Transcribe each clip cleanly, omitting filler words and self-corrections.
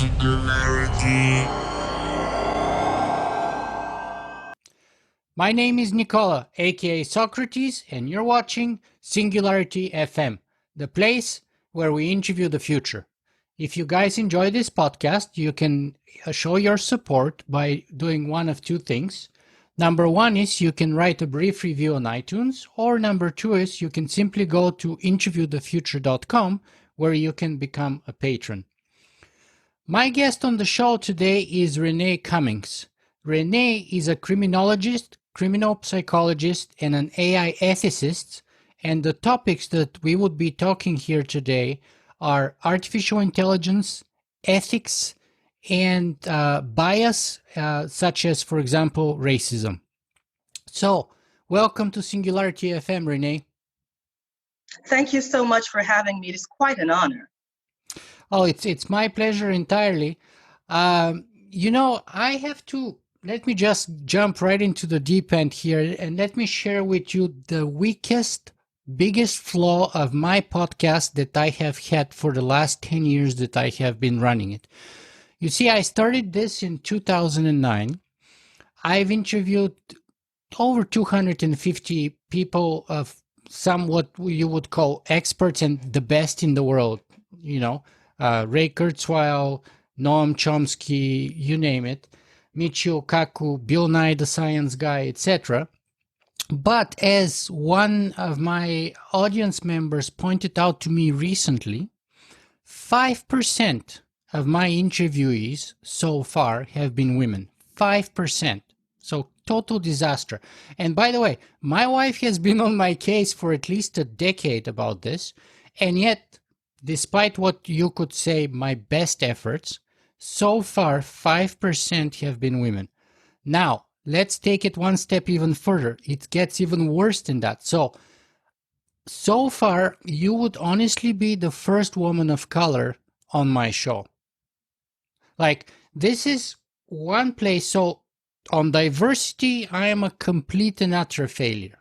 Singularity. My name is Nicola, aka Socrates, and you're watching Singularity FM, the place where we interview the future. If you guys enjoy this podcast, you can show your support by doing one of two things. Number one is you can write a brief review on iTunes, or number two is you can simply go to interviewthefuture.com where you can become a patron. My guest on the show today is Renée Cummings. Renée is a criminologist, criminal psychologist, and an AI ethicist, and the topics that we would be talking here today are artificial intelligence, ethics, and bias, such as, for example, racism. So, welcome to Singularity FM, Renée. Thank you so much for having me. It is quite an honor. Oh, it's my pleasure entirely. Let me just jump right into the deep end here, and let me share with you the biggest flaw of my podcast that I have had for the last 10 years that I have been running it. You see, I started this in 2009. I've interviewed over 250 people of what you would call experts and the best in the world, Ray Kurzweil, Noam Chomsky, you name it, Michio Kaku, Bill Nye the Science Guy, etc. But as one of my audience members pointed out to me recently, 5% of my interviewees so far have been women. 5%. So total disaster. And by the way, my wife has been on my case for at least a decade about this, and yet, despite what you could say my best efforts, so far 5% have been women. Now, let's take it one step even further. It gets even worse than that. So far, you would honestly be the first woman of color on my show. This is one place. So on diversity, I am a complete and utter failure.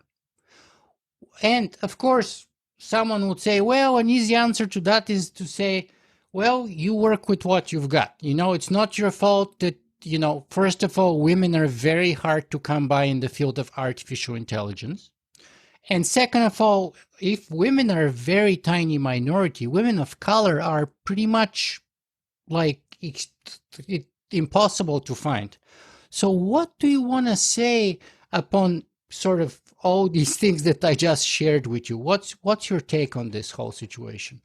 And of course, someone would say, well, an easy answer to that is to say, well, you work with what you've got. It's not your fault that, first of all, women are very hard to come by in the field of artificial intelligence. And second of all, if women are a very tiny minority, women of color are pretty much impossible to find. So what do you want to say upon sort of all these things that I just shared with you? What's your take on this whole situation?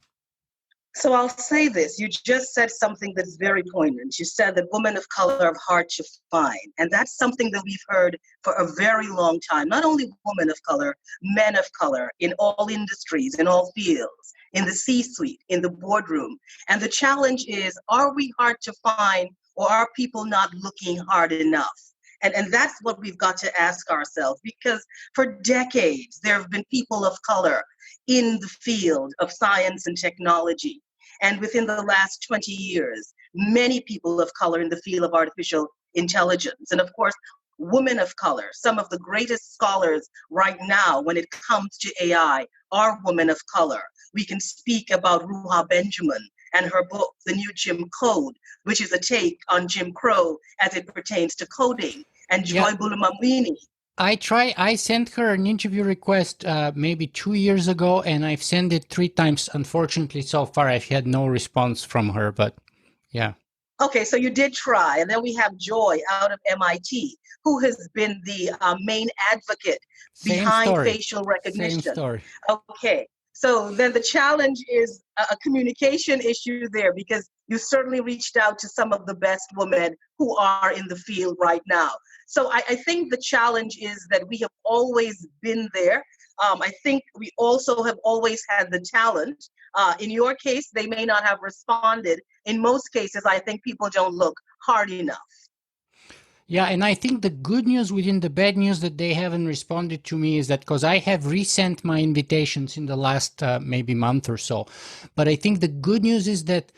So I'll say this. You just said something that's very poignant. You said that women of color are hard to find. And that's something that we've heard for a very long time. Not only women of color, men of color in all industries, in all fields, in the C-suite, in the boardroom. And the challenge is, are we hard to find, or are people not looking hard enough? And that's what we've got to ask ourselves, because for decades, there have been people of color in the field of science and technology. And within the last 20 years, many people of color in the field of artificial intelligence. And of course, women of color, some of the greatest scholars right now when it comes to AI are women of color. We can speak about Ruha Benjamin and her book, The New Jim Code, which is a take on Jim Crow as it pertains to coding, and Joy Bulamamwini. I sent her an interview request maybe 2 years ago, and I've sent it 3 times. Unfortunately, so far I've had no response from her, but yeah. Okay, so you did try. And then we have Joy out of MIT, who has been the main advocate behind facial recognition. Same story. Okay. So then the challenge is a communication issue there, because you certainly reached out to some of the best women who are in the field right now. So I think the challenge is that we have always been there. I think we also have always had the talent. In your case, they may not have responded. In most cases, I think people don't look hard enough. Yeah, and I think the good news within the bad news that they haven't responded to me is that because I have resent my invitations in the last maybe month or so. But I think the good news is that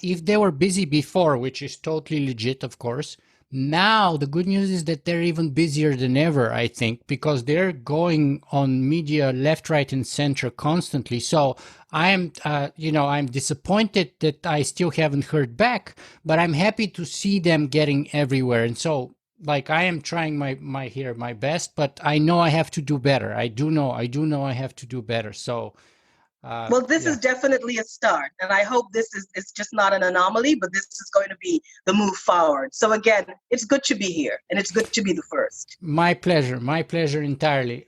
if they were busy before, which is totally legit, of course, Now, the good news is that they're even busier than ever, I think, because they're going on media left, right, and center constantly. So I'm disappointed that I still haven't heard back, but I'm happy to see them getting everywhere. And so, like, I am trying my best, but I know I have to do better. I do know I have to do better. So, Well, this yeah. is definitely a start, and I hope this is it's just not an anomaly, but this is going to be the move forward. So again, it's good to be here, and it's good to be the first. My pleasure entirely.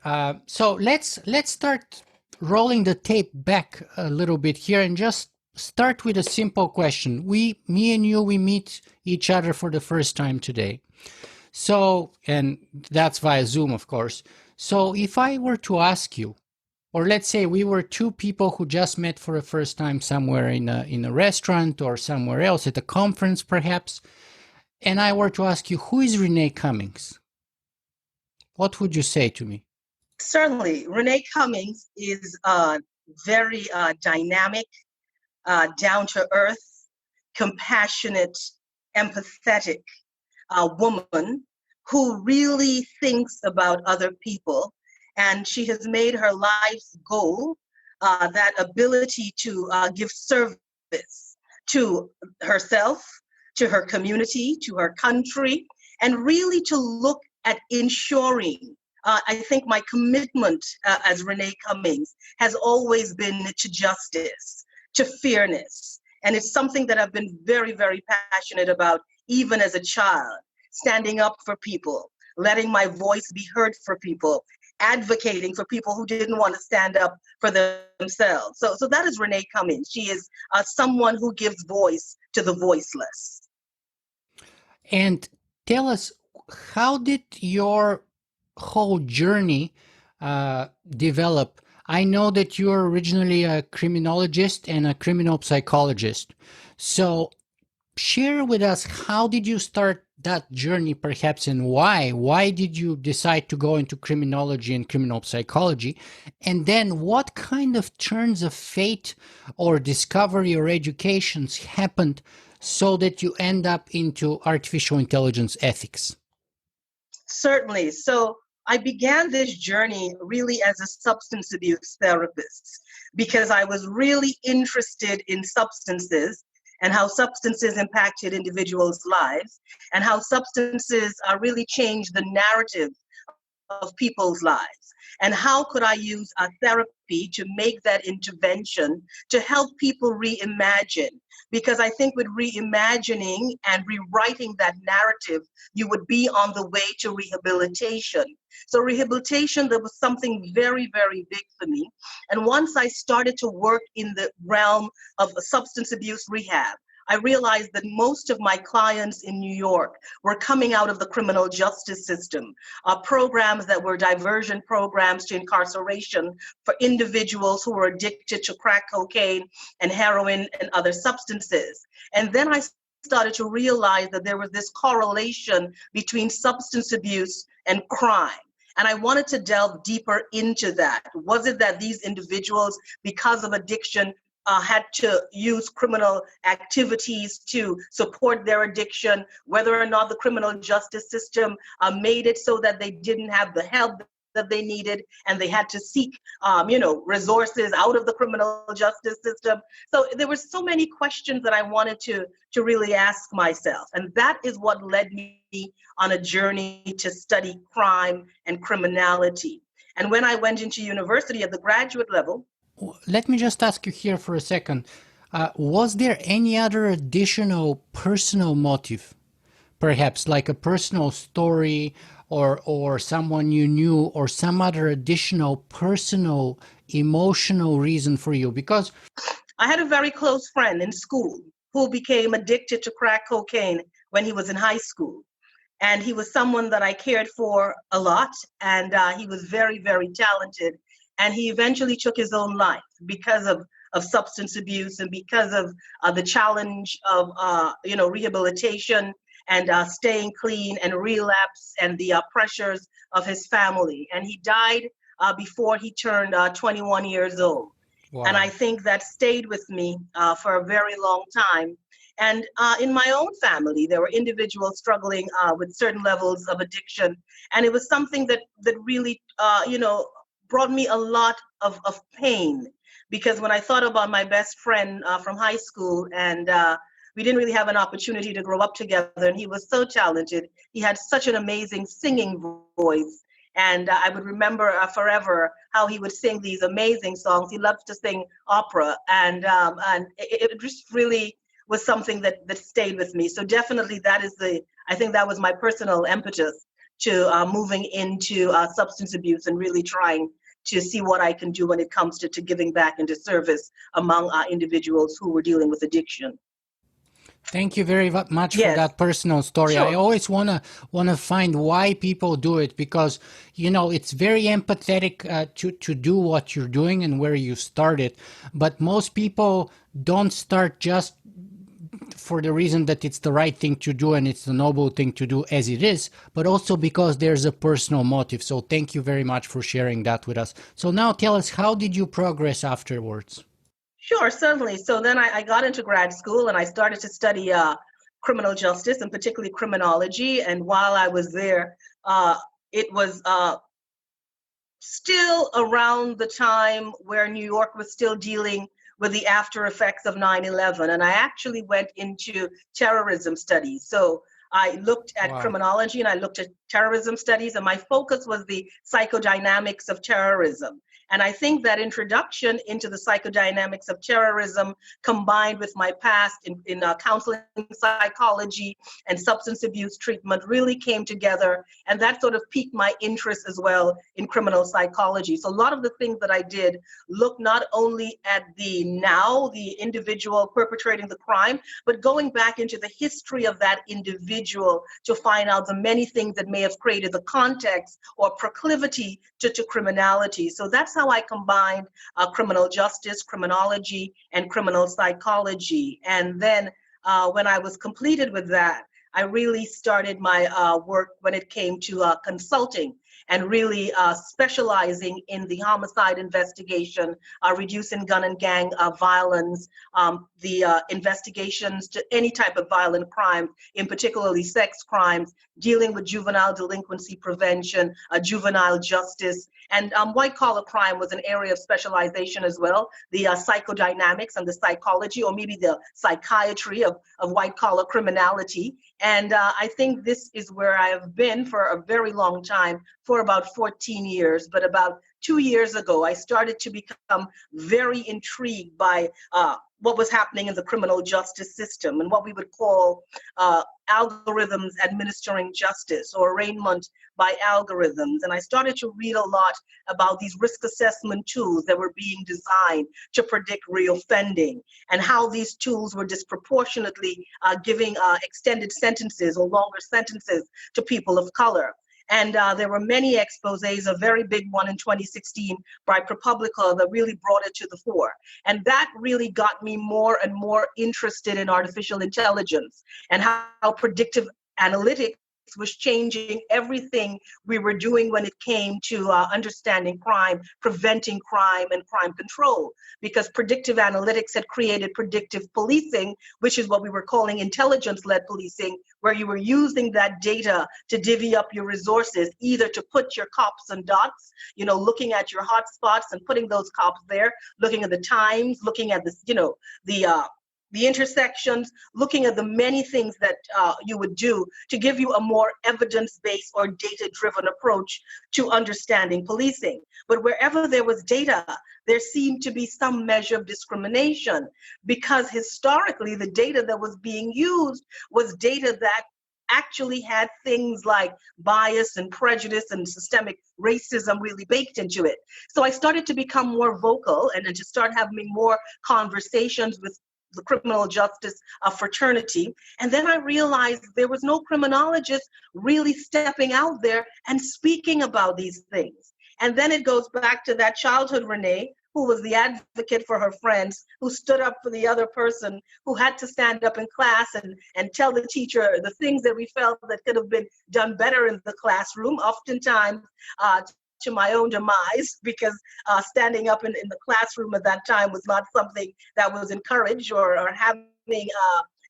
So let's start rolling the tape back a little bit here and just start with a simple question. Me and you, we meet each other for the first time today. So, and that's via Zoom, of course. So if I were to ask you, or let's say we were two people who just met for the first time somewhere in a restaurant or somewhere else at a conference, perhaps, and I were to ask you, who is Renée Cummings? What would you say to me? Certainly, Renée Cummings is a very dynamic, down to earth, compassionate, empathetic woman who really thinks about other people. And she has made her life's goal that ability to give service to herself, to her community, to her country, and really to look at ensuring. I think my commitment as Renée Cummings has always been to justice, to fairness. And it's something that I've been very, very passionate about, even as a child, standing up for people, letting my voice be heard for people, advocating for people who didn't want to stand up for themselves. So that is Renée Cummings. She is someone who gives voice to the voiceless. And tell us, how did your whole journey develop? I know that you're originally a criminologist and a criminal psychologist. So share with us, how did you start that journey, perhaps, and why? Why did you decide to go into criminology and criminal psychology? And then what kind of turns of fate or discovery or educations happened so that you end up into artificial intelligence ethics? Certainly. So I began this journey really as a substance abuse therapist because I was really interested in substances and how substances impacted individuals' lives and how substances really changed the narrative of people's lives. And how could I use a therapy to make that intervention to help people reimagine? Because I think with reimagining and rewriting that narrative, you would be on the way to rehabilitation. So rehabilitation, that was something very, very big for me. And once I started to work in the realm of substance abuse rehab, I realized that most of my clients in New York were coming out of the criminal justice system, programs that were diversion programs to incarceration for individuals who were addicted to crack cocaine and heroin and other substances. And then I started to realize that there was this correlation between substance abuse and crime. And I wanted to delve deeper into that. Was it that these individuals, because of addiction, had to use criminal activities to support their addiction, whether or not the criminal justice system made it so that they didn't have the help that they needed and they had to seek resources out of the criminal justice system. So there were so many questions that I wanted to really ask myself, and that is what led me on a journey to study crime and criminality. And when I went into university at the graduate level, Let me just ask you here for a second. Was there any other additional personal motive, perhaps like a personal story or someone you knew or some other additional personal emotional reason for you? Because I had a very close friend in school who became addicted to crack cocaine when he was in high school. And he was someone that I cared for a lot. And he was very, very talented. And he eventually took his own life because of substance abuse and because of the challenge of rehabilitation and staying clean and relapse and the pressures of his family. And he died before he turned 21 years old. And wow. I think that stayed with me for a very long time. And in my own family, there were individuals struggling with certain levels of addiction. And it was something that really, brought me a lot of pain. Because when I thought about my best friend from high school, and we didn't really have an opportunity to grow up together, and he was so talented. He had such an amazing singing voice. And I would remember forever how he would sing these amazing songs. He loved to sing opera, and it just really was something that stayed with me. So definitely I think that was my personal impetus to moving into substance abuse and really trying to see what I can do when it comes to giving back into service among individuals who were dealing with addiction. Thank you very much for Yes, that personal story. I sure. always wanna find why people do it, because it's very empathetic to do what you're doing and where you started, but most people don't start just for the reason that it's the right thing to do and it's the noble thing to do as it is, but also because there's a personal motive. So thank you very much for sharing that with us. So now tell us, how did you progress afterwards? Sure, certainly. So then I got into grad school and I started to study criminal justice and particularly criminology. And while I was there, it was still around the time where New York was still dealing with the after effects of 9/11. And I actually went into terrorism studies. So I looked at Wow. criminology and I looked at terrorism studies, and my focus was the psychodynamics of terrorism. And I think that introduction into the psychodynamics of terrorism, combined with my past in counseling psychology and substance abuse treatment, really came together. And that sort of piqued my interest as well in criminal psychology. So a lot of the things that I did look not only at the individual perpetrating the crime, but going back into the history of that individual to find out the many things that may have created the context or proclivity to criminality. So that's how I combined criminal justice, criminology, and criminal psychology. And then when I was completed with that, I really started my work when it came to consulting and really specializing in the homicide investigation, reducing gun and gang violence, the investigations to any type of violent crime, in particularly sex crimes, dealing with juvenile delinquency prevention, juvenile justice, and white collar crime was an area of specialization as well, the psychodynamics and the psychology, or maybe the psychiatry of white collar criminality. And I think this is where I have been for a very long time, for about 14 years. But about 2 years ago, I started to become very intrigued by what was happening in the criminal justice system and what we would call algorithms administering justice, or arraignment by algorithms. And I started to read a lot about these risk assessment tools that were being designed to predict reoffending, and how these tools were disproportionately giving extended sentences or longer sentences to people of color. And there were many exposés, a very big one in 2016 by ProPublica that really brought it to the fore. And that really got me more and more interested in artificial intelligence and how predictive analytics was changing everything we were doing when it came to understanding crime, preventing crime, and crime control. Because predictive analytics had created predictive policing, which is what we were calling intelligence-led policing, where you were using that data to divvy up your resources, either to put your cops and dots, looking at your hotspots and putting those cops there, looking at the times, looking at the intersections, looking at the many things that you would do to give you a more evidence-based or data-driven approach to understanding policing. But wherever there was data, there seemed to be some measure of discrimination, because historically the data that was being used was data that actually had things like bias and prejudice and systemic racism really baked into it. So I started to become more vocal and to start having more conversations with the criminal justice fraternity. And then I realized there was no criminologist really stepping out there and speaking about these things. And then it goes back to that childhood Renee, who was the advocate for her friends, who stood up for the other person, who had to stand up in class and tell the teacher the things that we felt that could have been done better in the classroom, oftentimes to my own demise, because standing up in the classroom at that time was not something that was encouraged or having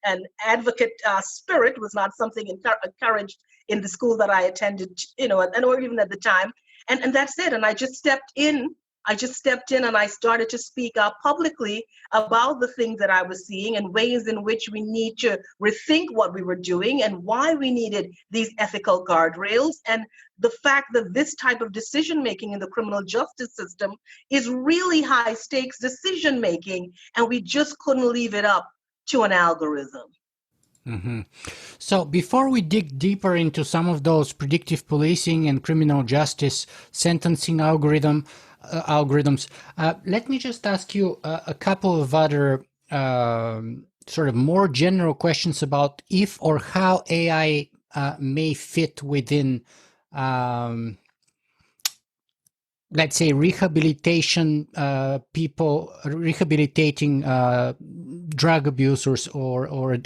and advocate spirit was not something encouraged in the school that I attended, and or even at the time. And that's it. And I just stepped in. And I started to speak out publicly about the things that I was seeing and ways in which we need to rethink what we were doing and why we needed these ethical guardrails. And the fact that this type of decision making in the criminal justice system is really high stakes decision making, and we just couldn't leave it up to an algorithm. Mm-hmm. So before we dig deeper into some of those predictive policing and criminal justice sentencing algorithms, let me just ask you a couple of other sort of more general questions about if or how AI may fit within, let's say, rehabilitation rehabilitating drug abusers or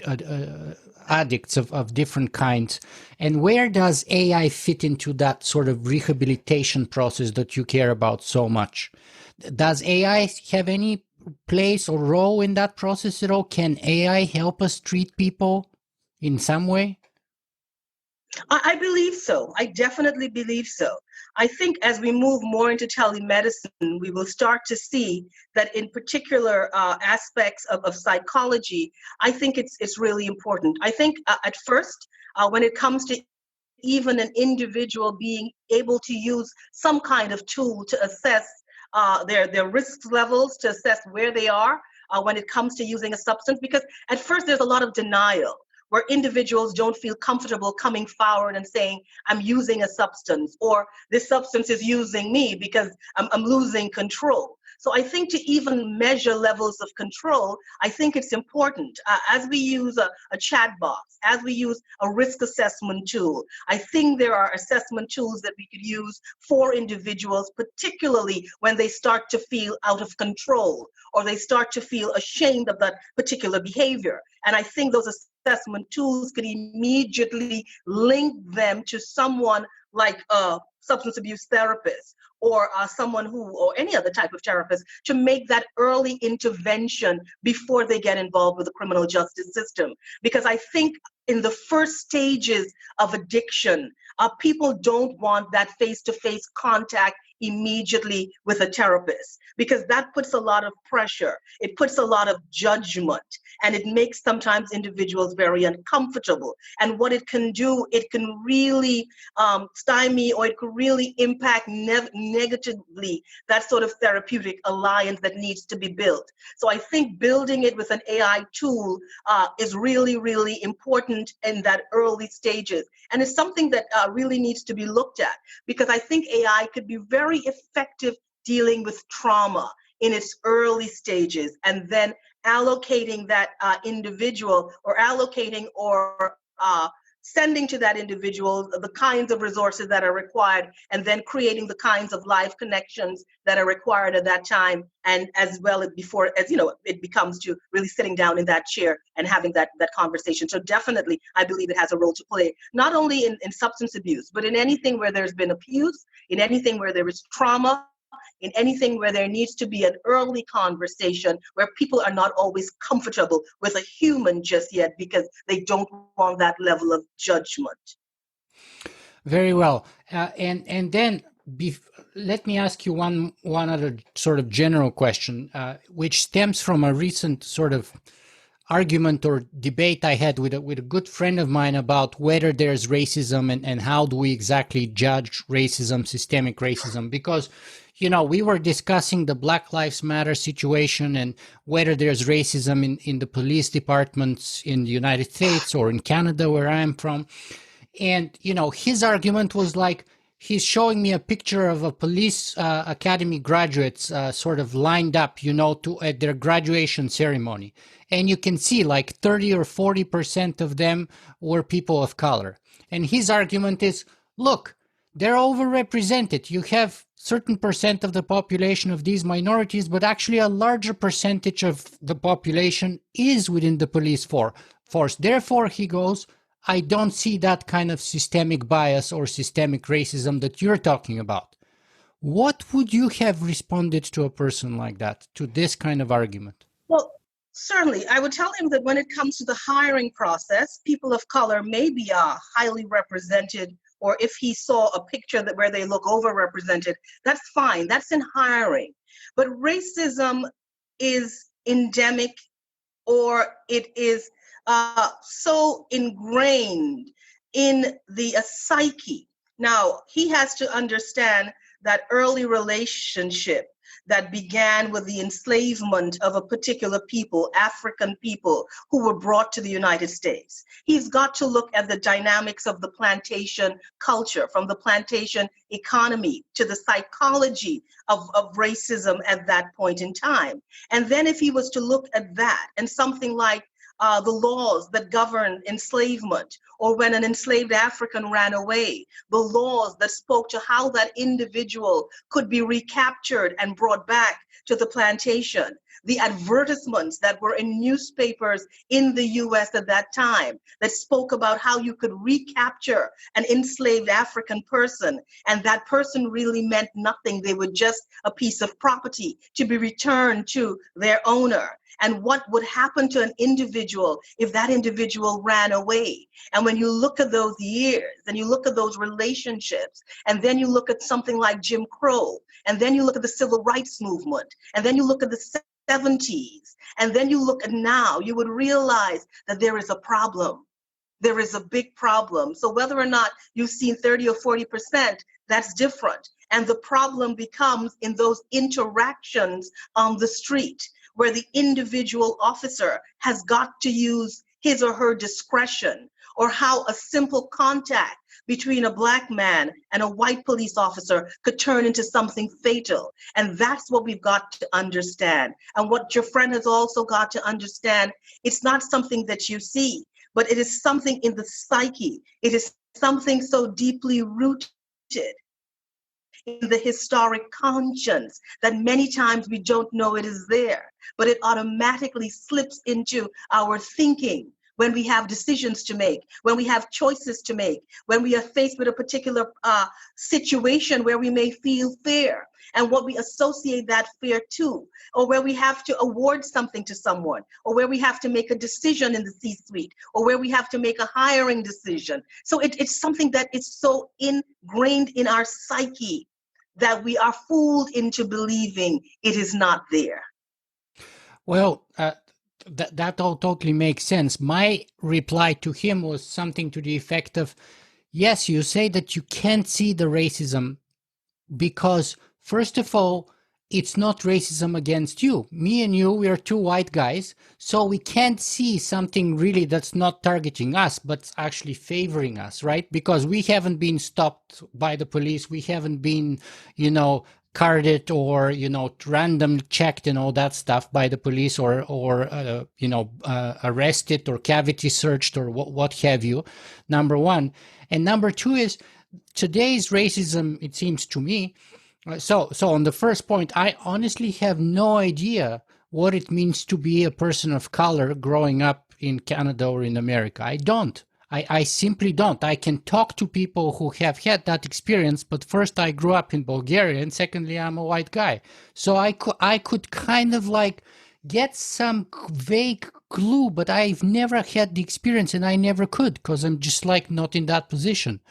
addicts of different kinds. And where does AI fit into that sort of rehabilitation process that you care about so much? Does AI have any place or role in that process at all? Can AI help us treat people in some way? I believe so. I definitely believe so. I think as we move more into telemedicine, we will start to see that in particular aspects of psychology, I think it's really important. I think at first, when it comes to even an individual being able to use some kind of tool to assess their risk levels, to assess where they are when it comes to using a substance, because at first there's a lot of denial, where individuals don't feel comfortable coming forward and saying, I'm using a substance, or this substance is using me because I'm losing control. So I think to even measure levels of control, I think it's important. As we use a chat box, as we use a risk assessment tool, I think there are assessment tools that we could use for individuals, particularly when they start to feel out of control or they start to feel ashamed of that particular behavior. And I think those assessment tools could immediately link them to someone like a substance abuse therapist or someone or any other type of therapist, to make that early intervention before they get involved with the criminal justice system. Because I think in the first stages of addiction, people don't want that face-to-face contact immediately with a therapist, because that puts a lot of pressure. It puts a lot of judgment, and it makes sometimes individuals very uncomfortable. And what it can do, it can really stymie, or it could really impact negatively that sort of therapeutic alliance that needs to be built. So I think building it with an AI tool is really, really important in that early stages. And it's something that really needs to be looked at, because I think AI could be very effective dealing with trauma in its early stages, and then allocating that individual, or allocating or sending to that individual the kinds of resources that are required, and then creating the kinds of live connections that are required at that time, and as well as before, as it becomes to really sitting down in that chair and having that conversation. So definitely, I believe it has a role to play, not only in substance abuse, but in anything where there's been abuse, in anything where there is trauma, in anything where there needs to be an early conversation, where people are not always comfortable with a human just yet because they don't want that level of judgment. Very well. And then let me ask you one other sort of general question, which stems from a recent sort of argument or debate I had with a good friend of mine about whether there's racism and how do we exactly judge racism, systemic racism, because we were discussing the Black Lives Matter situation and whether there's racism in the police departments in the United States or in Canada, where I am from. And, his argument was like, he's showing me a picture of a police academy graduates sort of lined up, at their graduation ceremony. And you can see like 30 or 40% of them were people of color. And his argument is, look, they're overrepresented. You have certain percent of the population of these minorities, but actually a larger percentage of the population is within the police force. Therefore, he goes, I don't see that kind of systemic bias or systemic racism that you're talking about. What would you have responded to a person like that, to this kind of argument? Well, Certainly, I would tell him that when it comes to the hiring process, people of color may be highly represented, or if he saw a picture that where they look overrepresented, that's fine. That's in hiring. But racism is endemic, or it is so ingrained in the psyche. Now, he has to understand that early relationship that began with the enslavement of a particular people, African people, who were brought to the United States. He's got to look at the dynamics of the plantation culture, from the plantation economy to the psychology of racism at that point in time. And then if he was to look at that and something like the laws that govern enslavement, or when an enslaved African ran away, the laws that spoke to how that individual could be recaptured and brought back to the plantation, the advertisements that were in newspapers in the US at that time that spoke about how you could recapture an enslaved African person, and that person really meant nothing. They were just a piece of property to be returned to their owner. And what would happen to an individual if that individual ran away? And when you look at those years and you look at those relationships, and then you look at something like Jim Crow, and then you look at the civil rights movement, and then you look at the 70s, and then you look at now, you would realize that there is a problem. There is a big problem. So whether or not you've seen 30 or 40%, that's different. And the problem becomes in those interactions on the street, where the individual officer has got to use his or her discretion, or how a simple contact between a Black man and a white police officer could turn into something fatal. And that's what we've got to understand. And what your friend has also got to understand, it's not something that you see, but it is something in the psyche. It is something so deeply rooted in the historic conscience that many times we don't know it is there, but it automatically slips into our thinking when we have decisions to make, when we have choices to make, when we are faced with a particular situation where we may feel fear, and what we associate that fear to, or where we have to award something to someone, or where we have to make a decision in the C-suite, or where we have to make a hiring decision. So it's something that is so ingrained in our psyche that we are fooled into believing it is not there. Well, that all totally makes sense. My reply to him was something to the effect of, yes, you say that you can't see the racism because, first of all, it's not racism against you. Me and you, we are two white guys, so we can't see something really that's not targeting us, but actually favoring us, right? Because we haven't been stopped by the police. We haven't been, carded or, random checked and all that stuff by the police, or arrested or cavity searched or what have you, number one. And number two is today's racism, it seems to me. So on the first point, I honestly have no idea what it means to be a person of color growing up in Canada or in America. I don't. I simply don't. I can talk to people who have had that experience, but first, I grew up in Bulgaria, and secondly, I'm a white guy. So I could kind of like get some vague clue, but I've never had the experience, and I never could because I'm just like not in that position.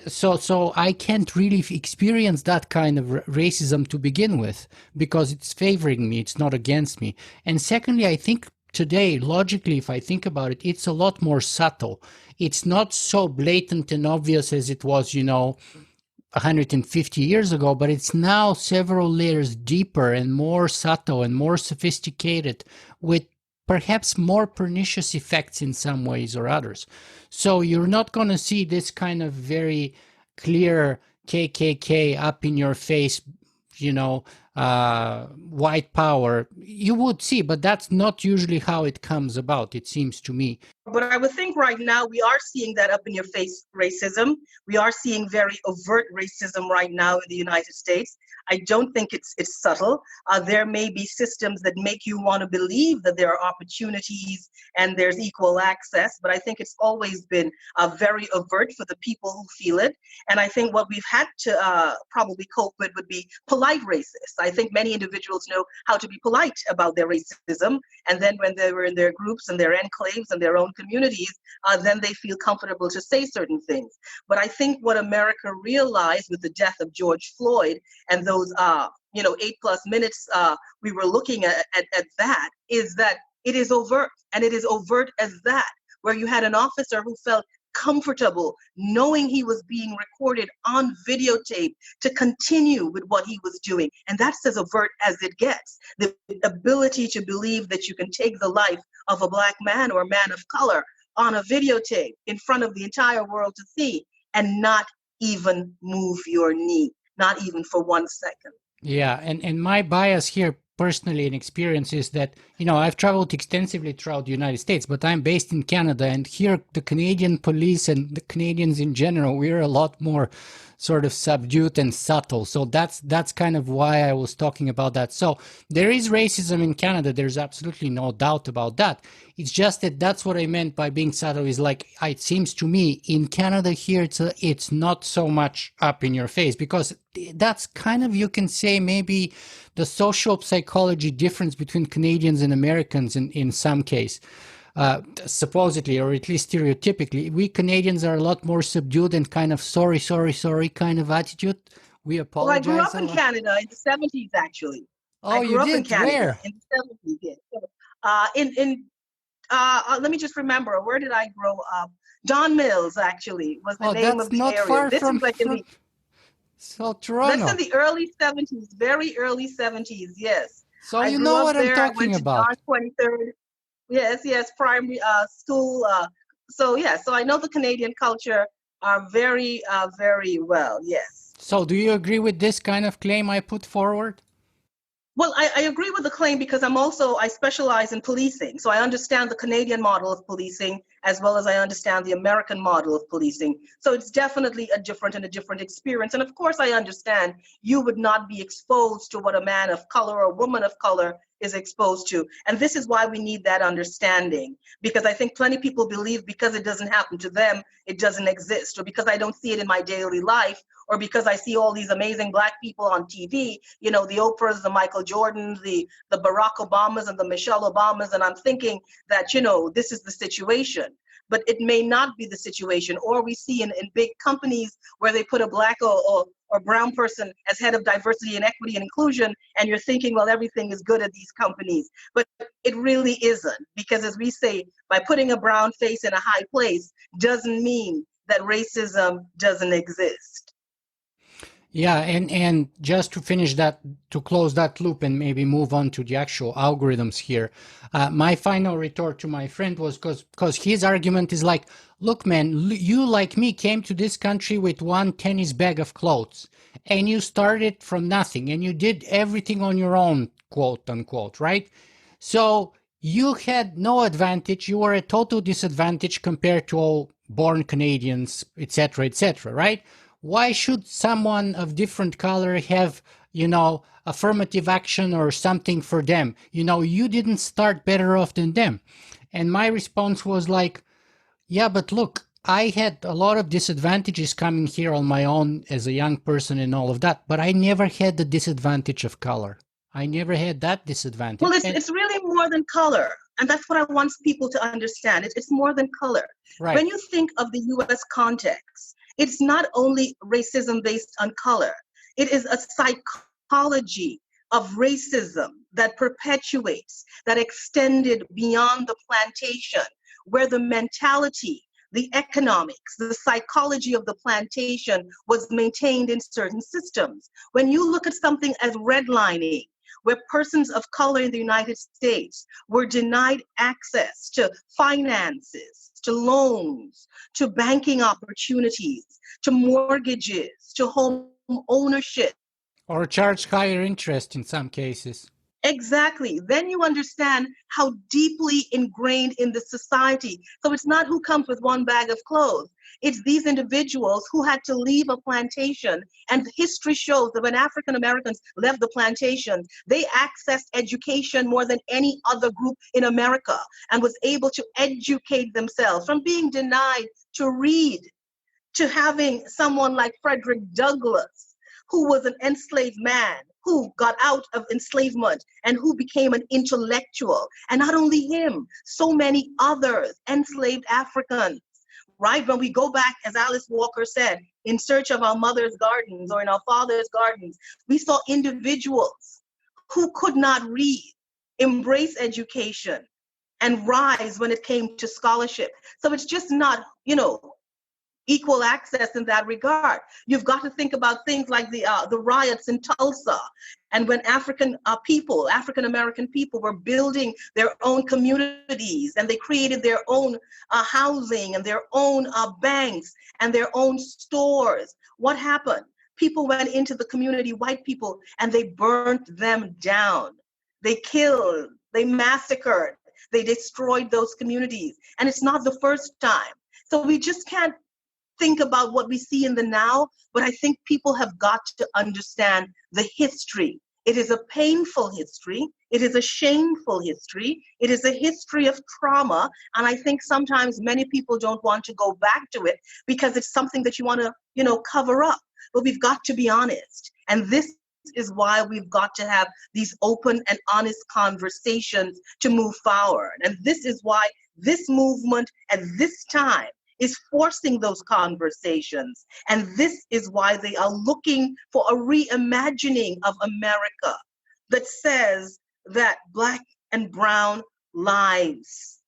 So I can't really experience that kind of racism to begin with because it's favoring me, it's not against me. And secondly, I think today, logically, if I think about it, it's a lot more subtle. It's not so blatant and obvious as it was, 150 years ago, but it's now several layers deeper and more subtle and more sophisticated, with perhaps more pernicious effects in some ways or others. So you're not going to see this kind of very clear KKK up in your face, white power. You would see, but that's not usually how it comes about, it seems to me. But I would think right now we are seeing that up in your face racism. We are seeing very overt racism right now in the United States. I don't think it's subtle. There may be systems that make you want to believe that there are opportunities and there's equal access, but I think it's always been very overt for the people who feel it. And I think what we've had to probably cope with would be polite racists. I think many individuals know how to be polite about their racism, and then when they were in their groups and their enclaves and their own communities, then they feel comfortable to say certain things. But I think what America realized with the death of George Floyd and those 8+ minutes we were looking at that, is that it is overt, and it is overt as that, where you had an officer who felt comfortable knowing he was being recorded on videotape to continue with what he was doing. And that's as overt as it gets. The ability to believe that you can take the life of a Black man or a man of color on a videotape in front of the entire world to see and not even move your knee, not even for 1 second. Yeah, and my bias here personally and experience is that, I've traveled extensively throughout the United States, but I'm based in Canada, and here the Canadian police and the Canadians in general, we're a lot more sort of subdued and subtle. So that's kind of why I was talking about that. So there is racism in Canada. There's absolutely no doubt about that. It's just that that's what I meant by being subtle, is like, it seems to me in Canada here, it's not so much up in your face, because that's kind of, you can say, maybe the social psychology difference between Canadians and Americans in some case. Supposedly, or at least stereotypically, we Canadians are a lot more subdued and kind of sorry kind of attitude. We apologize. Well, I grew up in Canada in the 70s, actually. Oh, you did? Where? In the 70s, yeah. Let me just remember, where did I grow up? Don Mills, actually, was the name of the area. Far this from, is like in the, so Toronto. That's in the early 70s, very early 70s, yes. So you know what I'm talking about. I went to John 23rd. Yes, primary school. So I know the Canadian culture very, very well, yes. So do you agree with this kind of claim I put forward? Well, I agree with the claim because I specialize in policing. So I understand the Canadian model of policing as well as I understand the American model of policing. So it's definitely a different experience. And of course, I understand you would not be exposed to what a man of color or a woman of color is exposed to. And this is why we need that understanding, because I think plenty of people believe because it doesn't happen to them, it doesn't exist, or because I don't see it in my daily life, or because I see all these amazing Black people on TV, the Oprahs, the Michael Jordans, the Barack Obamas and the Michelle Obamas, and I'm thinking that, this is the situation. But it may not be the situation. Or we see in big companies where they put a Black or brown person as head of diversity and equity and inclusion, and you're thinking, well, everything is good at these companies. But it really isn't, because as we say, by putting a brown face in a high place doesn't mean that racism doesn't exist. Yeah, and just to finish that, to close that loop and maybe move on to the actual algorithms here, my final retort to my friend was because his argument is like, look, man, you like me came to this country with one tennis bag of clothes, and you started from nothing, and you did everything on your own, quote unquote, right? So you had no advantage. You were a total disadvantage compared to all born Canadians, etc., right? Why should someone of different color have, affirmative action or something for them? You didn't start better off than them. And my response was like, yeah, but look, I had a lot of disadvantages coming here on my own as a young person and all of that, but I never had the disadvantage of color. I never had that disadvantage. Well, it's really more than color. And that's what I want people to understand. It's more than color. Right. When you think of the U.S. context, it's not only racism based on color. It is a psychology of racism that perpetuates, that extended beyond the plantation, where the mentality, the economics, the psychology of the plantation was maintained in certain systems. When you look at something as redlining, where persons of color in the United States were denied access to finances, to loans, to banking opportunities, to mortgages, to home ownership. Or charge higher interest in some cases. Exactly. Then you understand how deeply ingrained in the society. So it's not who comes with one bag of clothes. It's these individuals who had to leave a plantation. And history shows that when African Americans left the plantations, they accessed education more than any other group in America and was able to educate themselves from being denied to read to having someone like Frederick Douglass, who was an enslaved man who got out of enslavement and who became an intellectual. And not only him, so many others, enslaved Africans, right? When we go back, as Alice Walker said, in search of our mother's gardens or in our father's gardens, we saw individuals who could not read, embrace education, and rise when it came to scholarship. So it's just not, equal access in that regard. You've got to think about things like the riots in Tulsa, and when African American people were building their own communities, and they created their own housing and their own banks and their own stores. What happened? People went into the community, white people, and they burnt them down. They killed, they massacred, they destroyed those communities. And it's not the first time. So we just can't think about what we see in the now, but I think people have got to understand the history. It is a painful history. It is a shameful history. It is a history of trauma. And I think sometimes many people don't want to go back to it because it's something that you want to, cover up. But we've got to be honest. And this is why we've got to have these open and honest conversations to move forward. And this is why this movement at this time is forcing those conversations. And this is why they are looking for a reimagining of America that says that Black and brown lives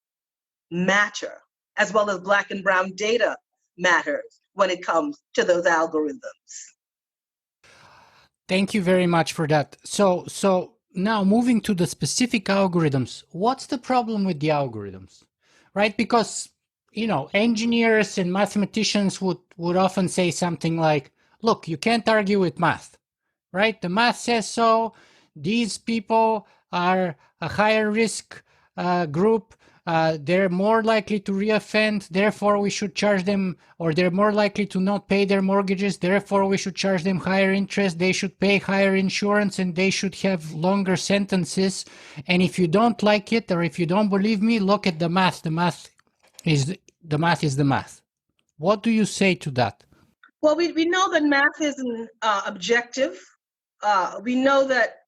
matter, as well as Black and brown data matters when it comes to those algorithms. Thank you very much for that. So now moving to the specific algorithms, what's the problem with the algorithms, right? Because engineers and mathematicians would often say something like, look, you can't argue with math, right? The math says so. These people are a higher risk group. They're more likely to reoffend. Therefore, we should charge them, or they're more likely to not pay their mortgages. Therefore, we should charge them higher interest. They should pay higher insurance, and they should have longer sentences. And if you don't like it, or if you don't believe me, look at the math. The math is the math. What do you say to that? Well, we know that math isn't objective. We know that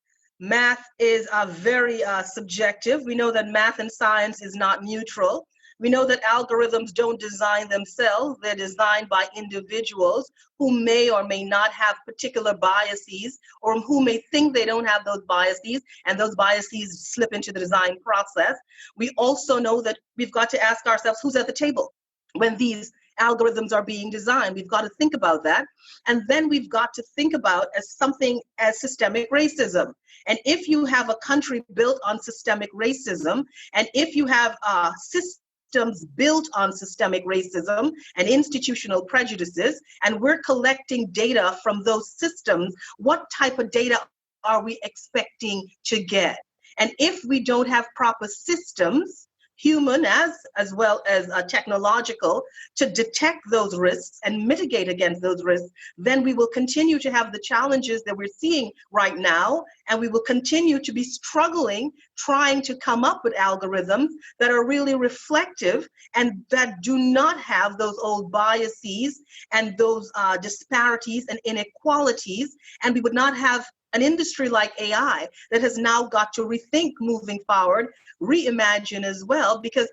math is very subjective. We know that math and science is not neutral. We know that algorithms don't design themselves. They're designed by individuals who may or may not have particular biases, or who may think they don't have those biases, and those biases slip into the design process. We also know that we've got to ask ourselves, who's at the table when these algorithms are being designed? We've got to think about that. And then we've got to think about something as systemic racism. And if you have a country built on systemic racism, and if you have systems built on systemic racism and institutional prejudices, and we're collecting data from those systems, what type of data are we expecting to get? And if we don't have proper systems, human as well as technological, to detect those risks and mitigate against those risks, then we will continue to have the challenges that we're seeing right now, and we will continue to be struggling trying to come up with algorithms that are really reflective and that do not have those old biases and those disparities and inequalities, and we would not have an industry like AI that has now got to rethink moving forward, reimagine as well, because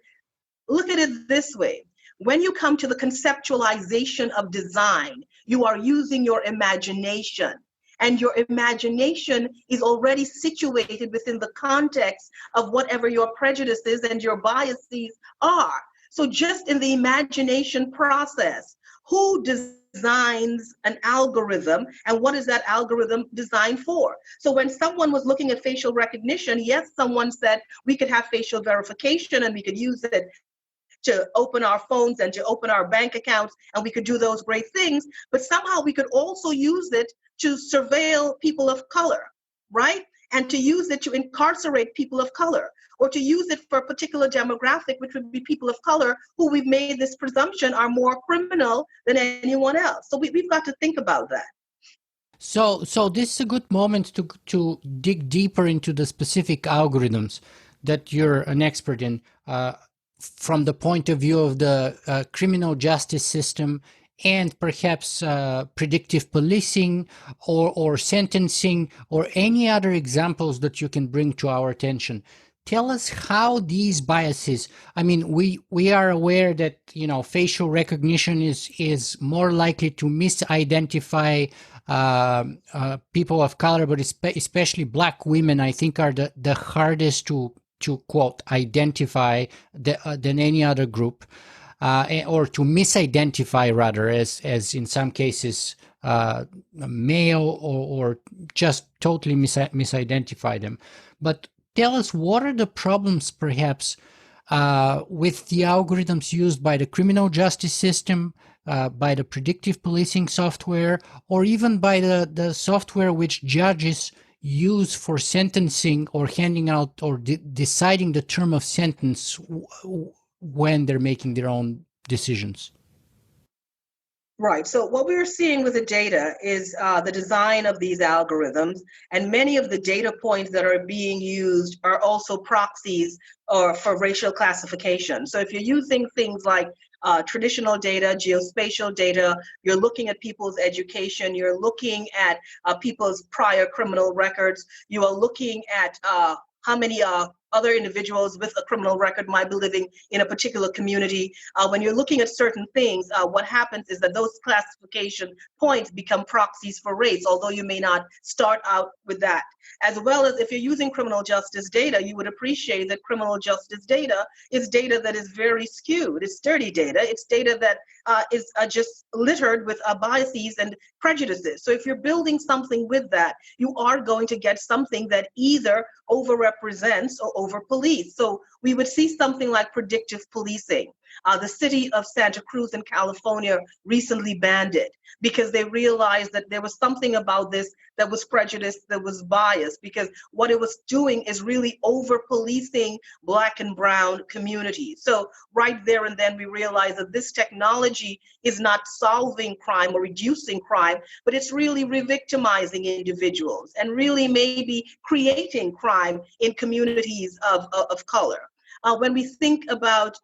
look at it this way. When you come to the conceptualization of design, you are using your imagination, and your imagination is already situated within the context of whatever your prejudices and your biases are. So just in the imagination process, who designs an algorithm, and what is that algorithm designed for? So when someone was looking at facial recognition, yes, someone said we could have facial verification and we could use it to open our phones and to open our bank accounts, and we could do those great things, but somehow we could also use it to surveil people of color, right? and to use it to incarcerate people of color, or to use it for a particular demographic, which would be people of color who we've made this presumption are more criminal than anyone else. So we've got to think about that. So this is a good moment to dig deeper into the specific algorithms that you're an expert in, from the point of view of the criminal justice system, and perhaps predictive policing or sentencing, or any other examples that you can bring to our attention. Tell us how these biases, I mean, we are aware that, facial recognition is more likely to misidentify people of color, but especially Black women, I think, are the hardest to quote identify than any other group, or to misidentify rather, as in some cases male, or just totally misidentify them. But tell us, what are the problems perhaps with the algorithms used by the criminal justice system, by the predictive policing software, or even by the software which judges use for sentencing or handing out or deciding the term of sentence when they're making their own decisions? Right. So what we're seeing with the data is the design of these algorithms, and many of the data points that are being used are also proxies or for racial classification. So if you're using things like traditional data, geospatial data, you're looking at people's education, you're looking at people's prior criminal records, you are looking at how many other individuals with a criminal record might be living in a particular community. When you're looking at certain things, what happens is that those classification points become proxies for race, although you may not start out with that. As well as if you're using criminal justice data, you would appreciate that criminal justice data is data that is very skewed. It's dirty data. It's data that is just littered with biases and prejudices. So if you're building something with that, you are going to get something that either overrepresents or over-police. So we would see something like predictive policing. The city of Santa Cruz in California recently banned it because they realized that there was something about this that was prejudiced, that was biased, because what it was doing is really over-policing Black and brown communities. So right there and then we realized that this technology is not solving crime or reducing crime, but it's really re-victimizing individuals and really maybe creating crime in communities of color. When we think about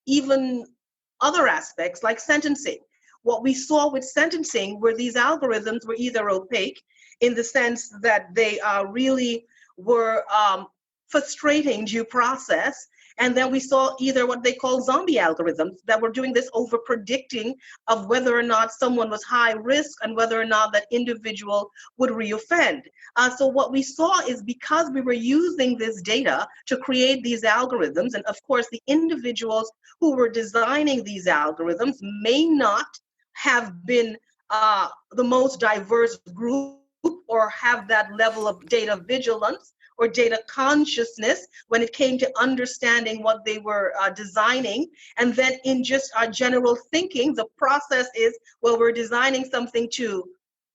even other aspects like sentencing, what we saw with sentencing were these algorithms were either opaque in the sense that they really were frustrating due process. And then we saw either what they call zombie algorithms that were doing this over predicting of whether or not someone was high risk and whether or not that individual would reoffend. So what we saw is because we were using this data to create these algorithms, and of course the individuals who were designing these algorithms may not have been the most diverse group or have that level of data vigilance or data consciousness when it came to understanding what they were designing. And then in just our general thinking, the process is, well, we're designing something to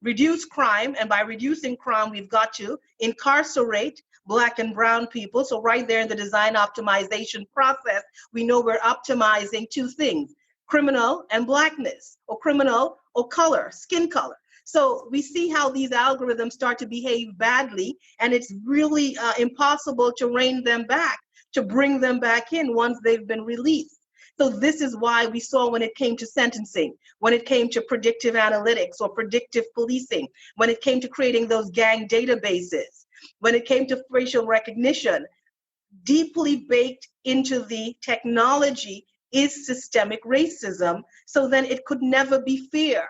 reduce crime, and by reducing crime, we've got to incarcerate Black and brown people. So right there in the design optimization process, we know we're optimizing two things: criminal and Blackness, or criminal or color, skin color. So we see how these algorithms start to behave badly, and it's really impossible to rein them back, to bring them back in once they've been released. So this is why we saw when it came to sentencing, when it came to predictive analytics or predictive policing, when it came to creating those gang databases, when it came to facial recognition, deeply baked into the technology is systemic racism. So then it could never be fair.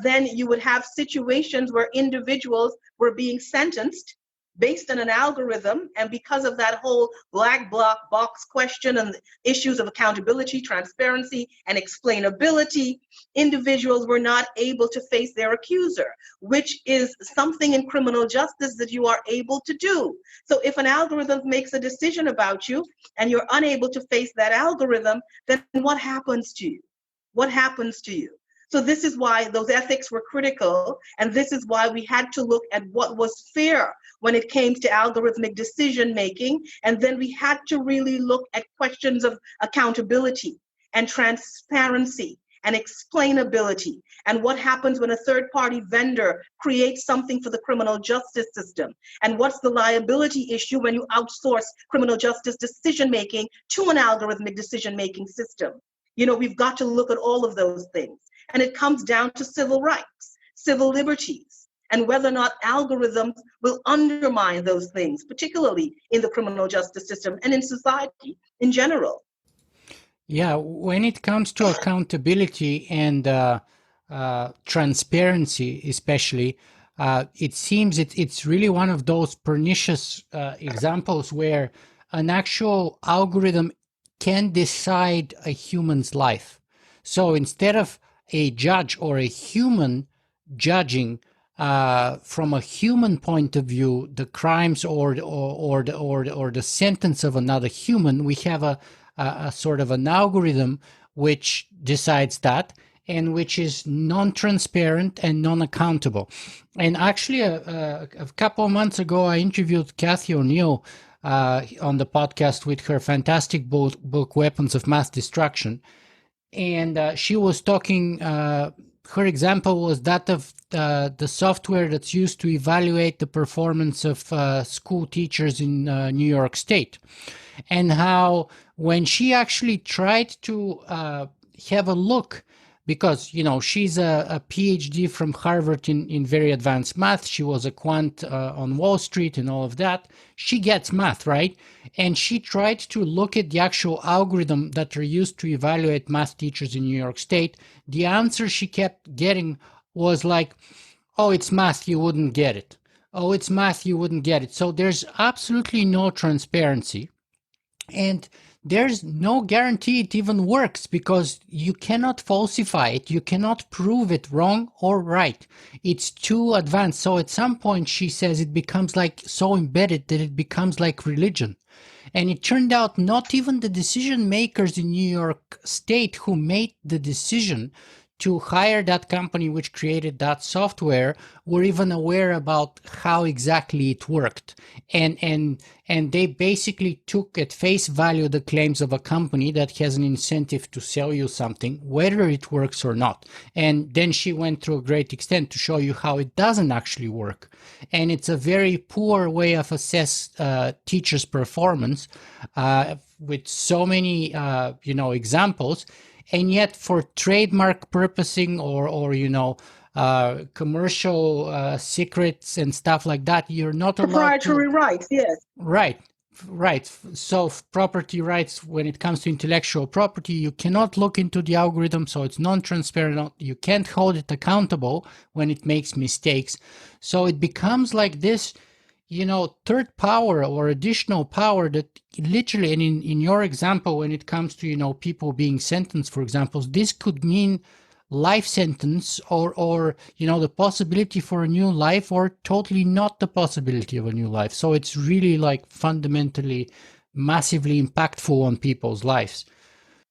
Then you would have situations where individuals were being sentenced based on an algorithm, and because of that whole black box question and issues of accountability, transparency, and explainability, individuals were not able to face their accuser, which is something in criminal justice that you are able to do. So if an algorithm makes a decision about you and you're unable to face that algorithm, then what happens to you? What happens to you? So this is why those ethics were critical, and this is why we had to look at what was fair when it came to algorithmic decision making, and then we had to really look at questions of accountability and transparency and explainability, and what happens when a third-party vendor creates something for the criminal justice system, and what's the liability issue when you outsource criminal justice decision-making to an algorithmic decision-making system. We've got to look at all of those things. And it comes down to civil rights, civil liberties, and whether or not algorithms will undermine those things, particularly in the criminal justice system and in society in general. Yeah, when it comes to accountability and transparency, especially, it seems it's really one of those pernicious examples where an actual algorithm can decide a human's life. So instead of a judge or a human judging from a human point of view the crimes or the sentence of another human, we have a sort of an algorithm which decides that, and which is non-transparent and non-accountable. And actually, a couple of months ago, I interviewed Kathy O'Neill on the podcast with her fantastic book Weapons of Mass Destruction. And she was talking, her example was that of the software that's used to evaluate the performance of school teachers in New York State. And how when she actually tried to have a look, because, she's a PhD from Harvard in very advanced math. She was a quant on Wall Street and all of that. She gets math, right? And she tried to look at the actual algorithm that are used to evaluate math teachers in New York State. The answer she kept getting was like, oh, it's math, you wouldn't get it. Oh, it's math, you wouldn't get it. So there's absolutely no transparency. And there's no guarantee it even works, because you cannot falsify it. You cannot prove it wrong or right. It's too advanced. So at some point, she says, it becomes like so embedded that it becomes like religion. And it turned out not even the decision makers in New York State who made the decision to hire that company which created that software were even aware about how exactly it worked. And they basically took at face value the claims of a company that has an incentive to sell you something, whether it works or not. And then she went through a great extent to show you how it doesn't actually work. And it's a very poor way of assess teachers' performance with so many, examples. And yet for trademark purposing or commercial secrets and stuff like that, you're not allowed to... Proprietary rights, yes. Right. So property rights, when it comes to intellectual property, you cannot look into the algorithm, so it's non-transparent. You can't hold it accountable when it makes mistakes. So it becomes like this, third power or additional power that literally, and in your example, when it comes to, people being sentenced, for example, this could mean life sentence or the possibility for a new life, or totally not the possibility of a new life. So it's really like fundamentally massively impactful on people's lives.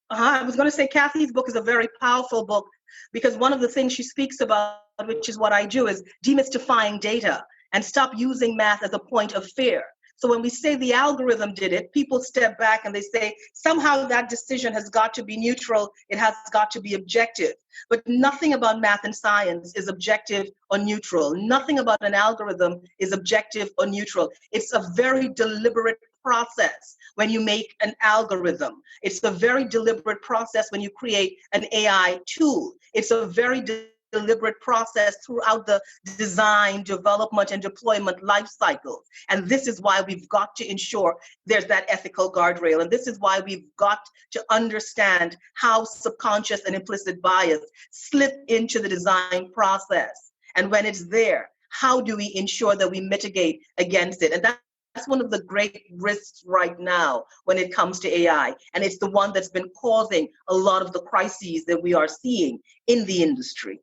I was going to say Kathy's book is a very powerful book, because one of the things she speaks about, which is what I do, is demystifying data and stop using math as a point of fear. So when we say the algorithm did it, people step back and they say, somehow that decision has got to be neutral, it has got to be objective. But nothing about math and science is objective or neutral. Nothing about an algorithm is objective or neutral. It's a very deliberate process when you make an algorithm. It's a very deliberate process when you create an AI tool. It's a very deliberate process throughout the design, development, and deployment life cycles. And this is why we've got to ensure there's that ethical guardrail. And this is why we've got to understand how subconscious and implicit bias slip into the design process. And when it's there, how do we ensure that we mitigate against it? And that's one of the great risks right now when it comes to AI. And it's the one that's been causing a lot of the crises that we are seeing in the industry.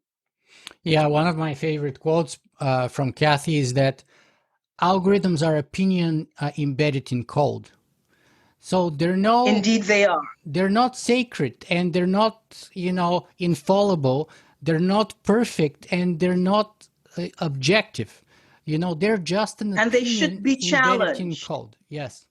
Yeah, one of my favorite quotes from Kathy is that algorithms are opinion embedded in code. So Indeed they are. They're not sacred, and they're not, infallible. they're not perfect, and they're not objective. They're just an And they should opinion be embedded in challenged. code. Yes.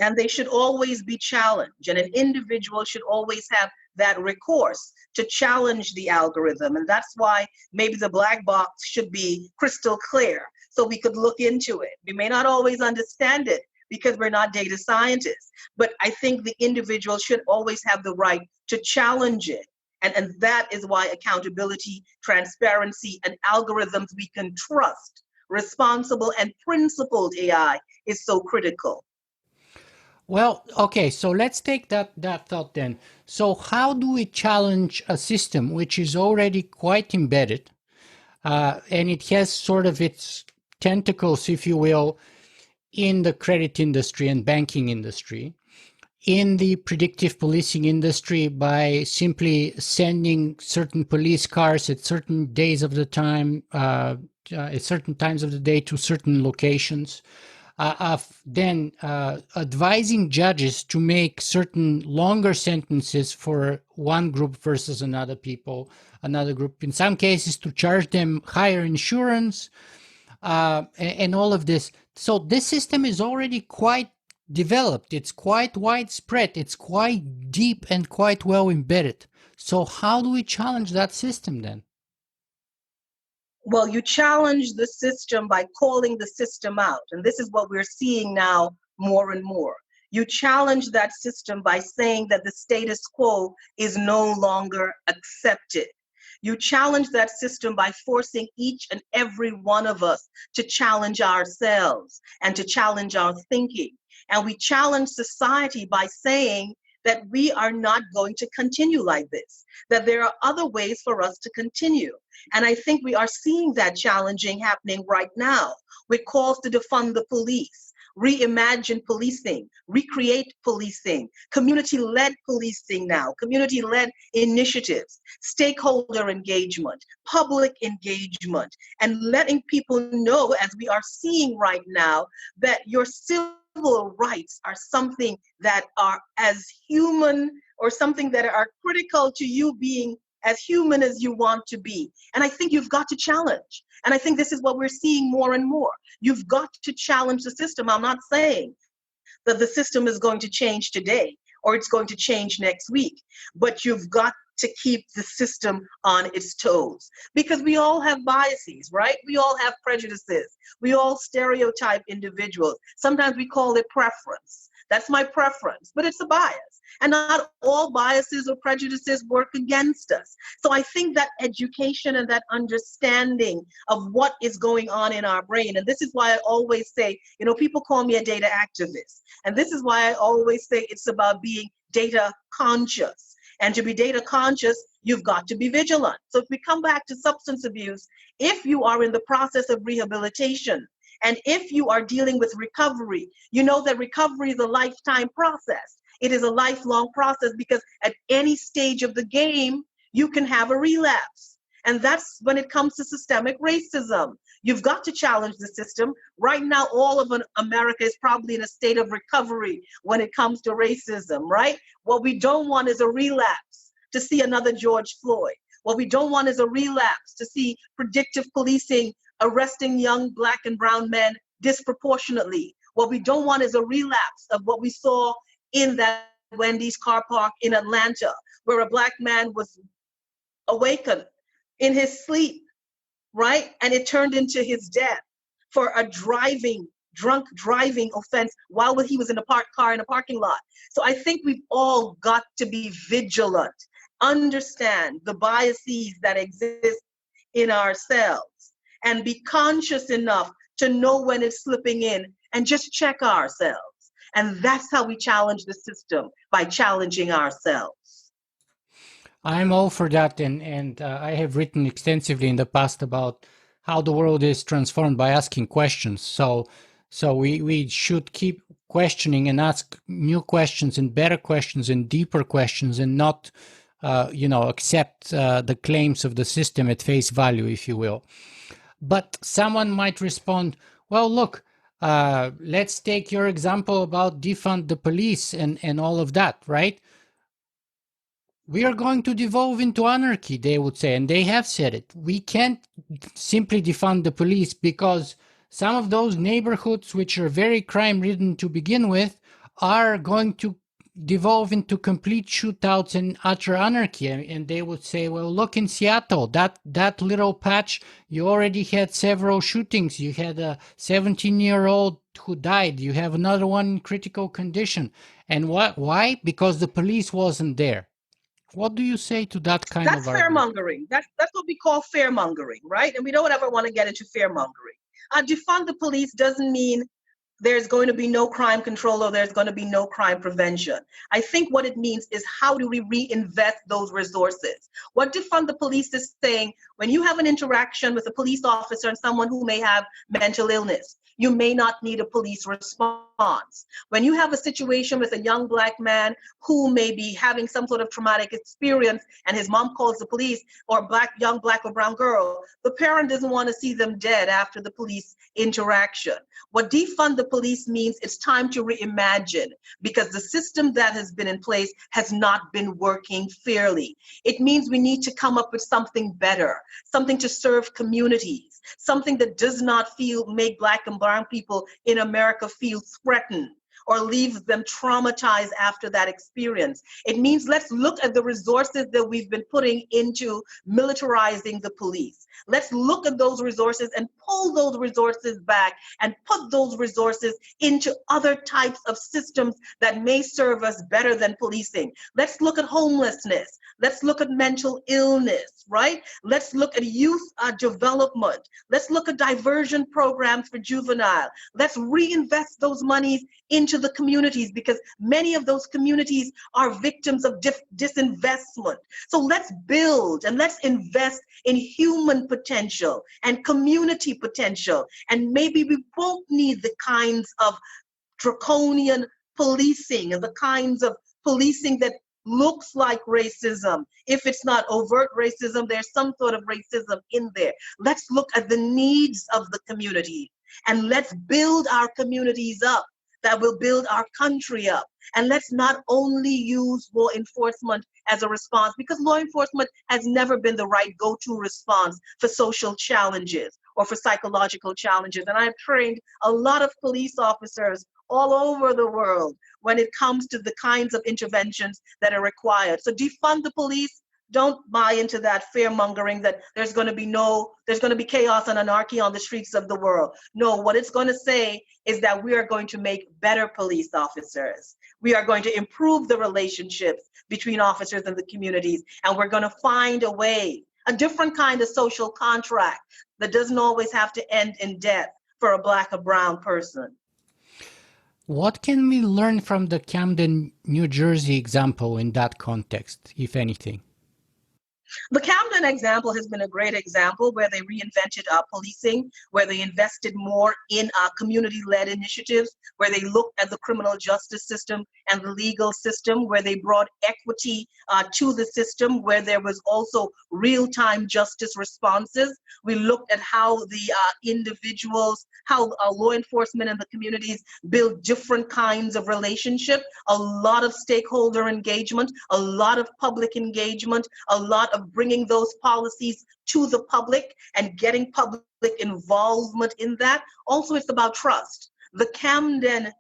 And they should always be challenged. And an individual should always have that recourse to challenge the algorithm. And that's why maybe the black box should be crystal clear so we could look into it. We may not always understand it because we're not data scientists, but I think the individual should always have the right to challenge it. And that is why accountability, transparency, and algorithms we can trust, responsible and principled AI is so critical. Well, okay, so let's take that thought then. So how do we challenge a system which is already quite embedded, and it has sort of its tentacles, if you will, in the credit industry and banking industry, in the predictive policing industry, by simply sending certain police cars at certain days of the time, at certain times of the day, to certain locations, of then advising judges to make certain longer sentences for one group versus another group, in some cases to charge them higher insurance, and all of this. So this system is already quite developed. It's quite widespread. It's quite deep and quite well embedded. So how do we challenge that system then? Well, you challenge the system by calling the system out. And this is what we're seeing now more and more. You challenge that system by saying that the status quo is no longer accepted. You challenge that system by forcing each and every one of us to challenge ourselves and to challenge our thinking. And we challenge society by saying that we are not going to continue like this, that there are other ways for us to continue. And I think we are seeing that challenging happening right now with calls to defund the police, reimagine policing, recreate policing, community-led policing now, community-led initiatives, stakeholder engagement, public engagement, and letting people know, as we are seeing right now, that your civil rights are something that are as human, or something that are critical to you being as human as you want to be. And I think you've got to challenge. And I think this is what we're seeing more and more. You've got to challenge the system. I'm not saying that the system is going to change today or it's going to change next week, but you've got to keep the system on its toes, because we all have biases, right? We all have prejudices. We all stereotype individuals. Sometimes we call it preference. That's my preference, but it's a bias. And not all biases or prejudices work against us. So I think that education and that understanding of what is going on in our brain, and this is why I always say, people call me a data activist. And this is why I always say it's about being data conscious. And to be data conscious, you've got to be vigilant. So if we come back to substance abuse, if you are in the process of rehabilitation, and if you are dealing with recovery, you know that recovery is a lifetime process. It is a lifelong process, because at any stage of the game, you can have a relapse. And that's when it comes to systemic racism. You've got to challenge the system. Right now, all of America is probably in a state of recovery when it comes to racism, right? What we don't want is a relapse to see another George Floyd. What we don't want is a relapse to see predictive policing arresting young Black and brown men disproportionately. What we don't want is a relapse of what we saw in that Wendy's car park in Atlanta, where a Black man was awakened in his sleep, right? And it turned into his death for a drunk driving offense while he was in a parked car in a parking lot. So I think we've all got to be vigilant, understand the biases that exist in ourselves, and be conscious enough to know when it's slipping in and just check ourselves. And that's how we challenge the system, by challenging ourselves. I'm all for that, and I have written extensively in the past about how the world is transformed by asking questions. So we should keep questioning and ask new questions and better questions and deeper questions, and not accept the claims of the system at face value, if you will. But someone might respond, well, look, let's take your example about defund the police and all of that, right? we are going to devolve into anarchy, they would say, and they have said it. We can't simply defund the police because some of those neighborhoods, which are very crime-ridden to begin with, are going to devolve into complete shootouts and utter anarchy. And they would say, well, look in Seattle, that little patch, you already had several shootings. You had a 17-year-old who died. You have another one in critical condition. And why? Because the police wasn't there. What do you say to that kind of That's argument? fearmongering. That's what we call fearmongering, right? And we don't ever want to get into fearmongering. Defund the police doesn't mean there's going to be no crime control or there's going to be no crime prevention. I think what it means is how do we reinvest those resources? What defund the police is saying, when you have an interaction with a police officer and someone who may have mental illness, you may not need a police response. When you have a situation with a young Black man who may be having some sort of traumatic experience and his mom calls the police, or young Black or brown girl, the parent doesn't want to see them dead after the police interaction. What defund the police means it's time to reimagine, because the system that has been in place has not been working fairly. It means we need to come up with something better, something to serve communities, something that does not make Black and brown people in America feel threatened or leaves them traumatized after that experience. It means let's look at the resources that we've been putting into militarizing the police. Let's look at those resources and pull those resources back and put those resources into other types of systems that may serve us better than policing. Let's look at homelessness. Let's look at mental illness, right? Let's look at youth development. Let's look at diversion programs for juvenile. Let's reinvest those monies into the communities, because many of those communities are victims of disinvestment. So let's build and let's invest in human potential and community potential. And maybe we won't need the kinds of draconian policing and the kinds of policing that looks like racism. If it's not overt racism, there's some sort of racism in there. Let's look at the needs of the community and let's build our communities up that will build our country up. And let's not only use law enforcement as a response, because law enforcement has never been the right go-to response for social challenges or for psychological challenges. And I've trained a lot of police officers all over the world when it comes to the kinds of interventions that are required. So defund the police. Don't buy into that fear mongering that there's going to be chaos and anarchy on the streets of the world. No, what it's going to say is that we are going to make better police officers. We are going to improve the relationships between officers and the communities. And we're going to find a way, a different kind of social contract that doesn't always have to end in death for a Black or brown person. What can we learn from the Camden, New Jersey example in that context, if anything? The Camden example has been a great example where they reinvented policing, where they invested more in community-led initiatives, where they looked at the criminal justice system and the legal system, where they brought equity to the system, where there was also real-time justice responses. We looked at how the individuals, how law enforcement and the communities build different kinds of relationship, a lot of stakeholder engagement, a lot of public engagement, a lot of bringing those policies to the public and getting public involvement in that. Also, it's about trust. The Camden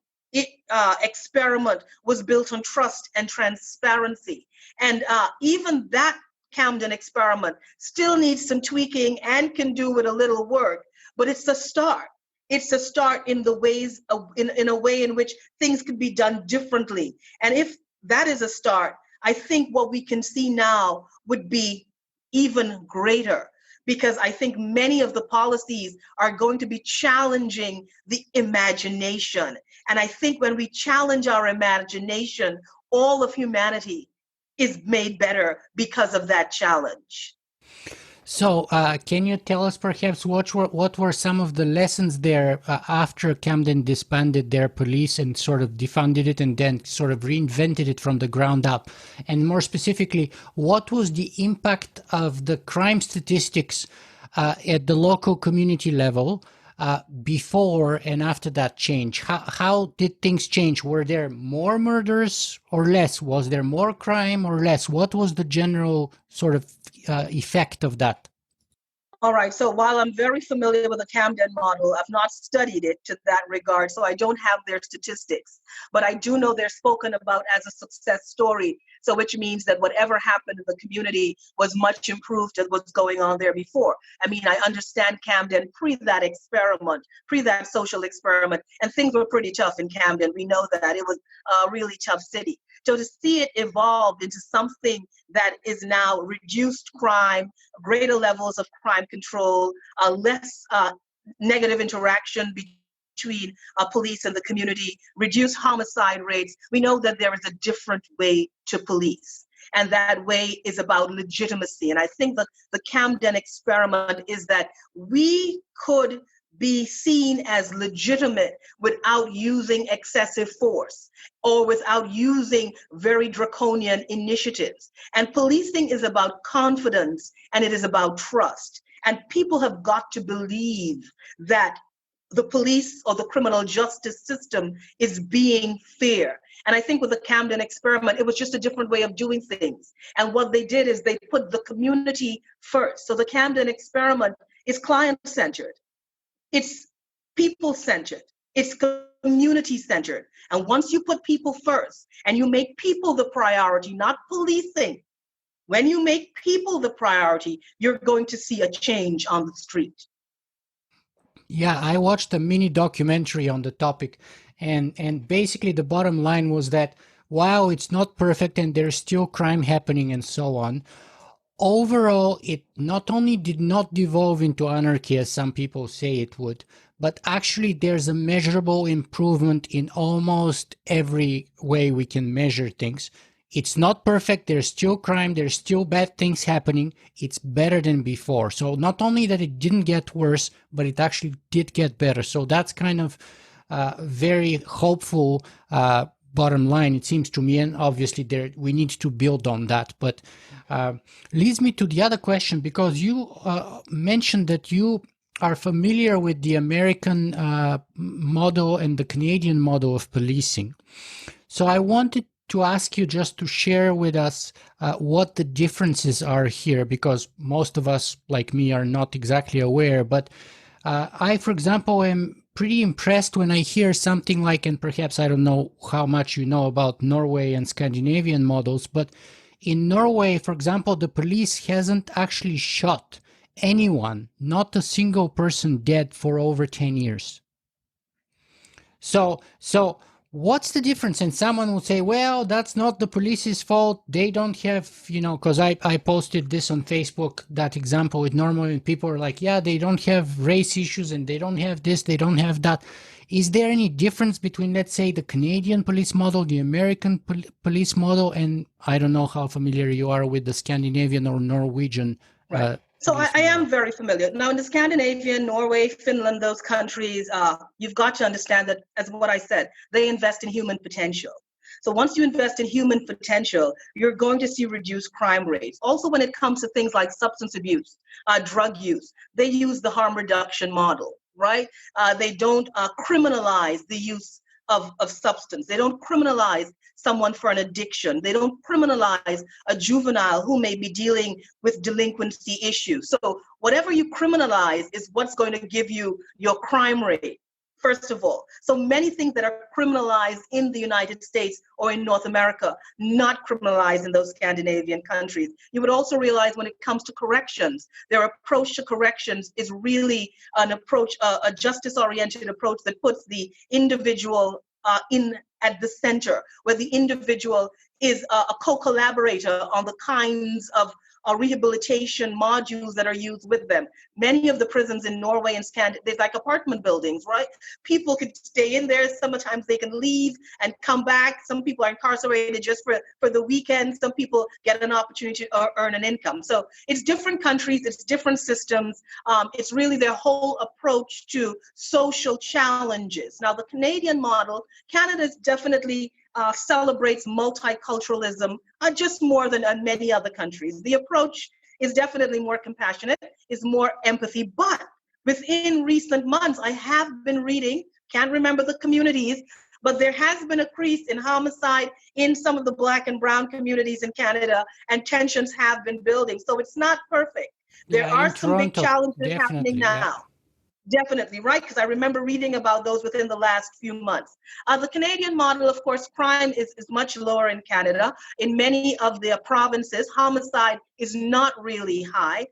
experiment was built on trust and transparency. And even that Camden experiment still needs some tweaking and can do with a little work, but it's a start. It's a start in the ways, in a way in which things could be done differently. And if that is a start, I think what we can see now would be even greater, because I think many of the policies are going to be challenging the imagination. And I think when we challenge our imagination, all of humanity is made better because of that challenge. So, can you tell us perhaps what were some of the lessons there after Camden disbanded their police and sort of defunded it and then sort of reinvented it from the ground up? And more specifically, what was the impact of the crime statistics at the local community level before and after that change? How did things change? Were there more murders or less? Was there more crime or less? What was the general sort of effect of that? All right. So while I'm very familiar with the Camden model, I've not studied it to that regard. So I don't have their statistics, but I do know they're spoken about as a success story. So which means that whatever happened in the community was much improved to what's going on there before. I mean, I understand Camden pre that experiment, pre that social experiment, and things were pretty tough in Camden. We know that it was a really tough city. So to see it evolve into something that is now reduced crime, greater levels of crime control, less negative interaction between police and the community, reduce homicide rates. We know that there is a different way to police. And that way is about legitimacy. And I think that the Camden experiment is that we could be seen as legitimate without using excessive force or without using very draconian initiatives. And policing is about confidence and it is about trust. And people have got to believe that the police or the criminal justice system is being fair. And I think with the Camden experiment, it was just a different way of doing things. And what they did is they put the community first. So the Camden experiment is client-centered. It's people-centered. It's community-centered. And once you put people first and you make people the priority, not policing, when you make people the priority, you're going to see a change on the street. Yeah, I watched a mini documentary on the topic, and basically the bottom line was that while it's not perfect and there's still crime happening and so on, overall, it not only did not devolve into anarchy, as some people say it would, but actually there's a measurable improvement in almost every way we can measure things. It's not perfect. There's still crime. There's still bad things happening. It's better than before. So not only that it didn't get worse, but it actually did get better. So that's kind of very hopeful bottom line, it seems to me, and obviously we need to build on that. But leads me to the other question, because you mentioned that you are familiar with the American model and the Canadian model of policing. So I wanted to ask you just to share with us what the differences are here, because most of us, like me, are not exactly aware. But I, for example, am pretty impressed when I hear something like, and perhaps I don't know how much you know about Norway and Scandinavian models, but in Norway, for example, the police hasn't actually shot anyone, not a single person dead for over 10 years. So what's the difference? And someone will say, well, that's not the police's fault. They don't have, because I posted this on Facebook, that example with Norway, and people are like, yeah, they don't have race issues and they don't have this, they don't have that. Is there any difference between, let's say, the Canadian police model, the American police model, and I don't know how familiar you are with the Scandinavian or Norwegian right. So I am very familiar. Now in the Scandinavian, Norway, Finland, those countries, you've got to understand that, as what I said, they invest in human potential. So once you invest in human potential, you're going to see reduced crime rates. Also, when it comes to things like substance abuse, drug use, they use the harm reduction model, right? They don't criminalize the use of substance. They don't criminalize someone for an addiction. They don't criminalize a juvenile who may be dealing with delinquency issues. So whatever you criminalize is what's going to give you your crime rate, first of all. So many things that are criminalized in the United States or in North America, not criminalized in those Scandinavian countries. You would also realize when it comes to corrections, their approach to corrections is really an approach, a justice-oriented approach that puts the individual in at the center, where the individual is a co-collaborator on the kinds of rehabilitation modules that are used with them. Many of the prisons in Norway and Scandinavia, they're like apartment buildings, right? People could stay in there. Sometimes they can leave and come back. Some people are incarcerated just for the weekend. Some people get an opportunity to earn an income. So it's different countries, it's different systems. It's really their whole approach to social challenges. Now, the Canadian model, Canada is definitely celebrates multiculturalism just more than many other countries. The approach is definitely more compassionate, is more empathy, but Within recent months, I have been reading, can't remember the communities, but there has been a increase in homicide in some of the Black and Brown communities in Canada, and tensions have been building. So it's not perfect. There Yeah, are in some big Toronto, challenges happening definitely. Yeah. now. Definitely, right? Because I remember reading about those within the last few months. The Canadian model, of course, crime is much lower in Canada. In many of the provinces, homicide is not really high.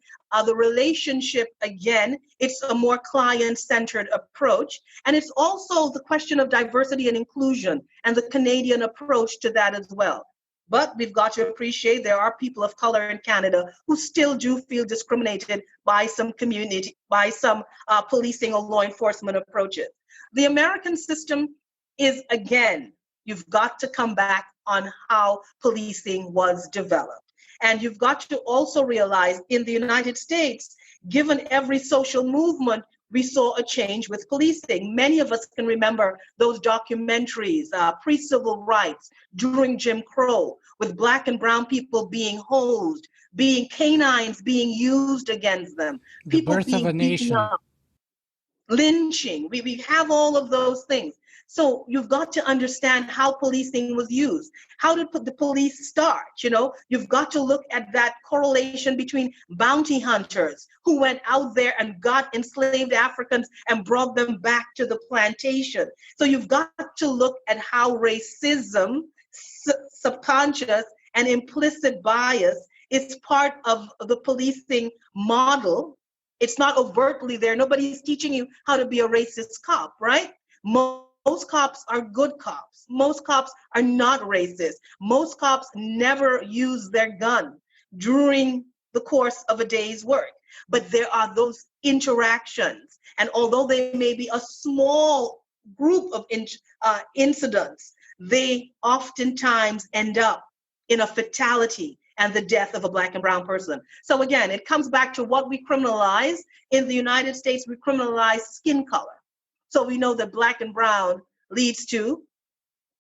The relationship, again, it's a more client-centered approach. And it's also the question of diversity and inclusion and the Canadian approach to that as well. But we've got to appreciate there are people of color in Canada who still do feel discriminated by some community, by some policing or law enforcement approaches. The American system is, again, you've got to come back on how policing was developed. And you've got to also realize in the United States, given every social movement, we saw a change with policing. Many of us can remember those documentaries, pre-civil rights, during Jim Crow, with Black and Brown people being hosed, being canines being used against them, The people birth of a being beaten nation. up, lynching. We have all of those things. So you've got to understand how policing was used. How did the police start? You know, you've got to look at that correlation between bounty hunters who went out there and got enslaved Africans and brought them back to the plantation. So you've got to look at how racism, subconscious and implicit bias is part of the policing model. It's not overtly there. Nobody's teaching you how to be a racist cop, right? Most cops are good cops. Most cops are not racist. Most cops never use their gun during the course of a day's work. But there are those interactions. And although they may be a small group of incidents, they oftentimes end up in a fatality and the death of a Black and Brown person. So again, it comes back to what we criminalize. In the United States, we criminalize skin color. So we know that Black and Brown leads to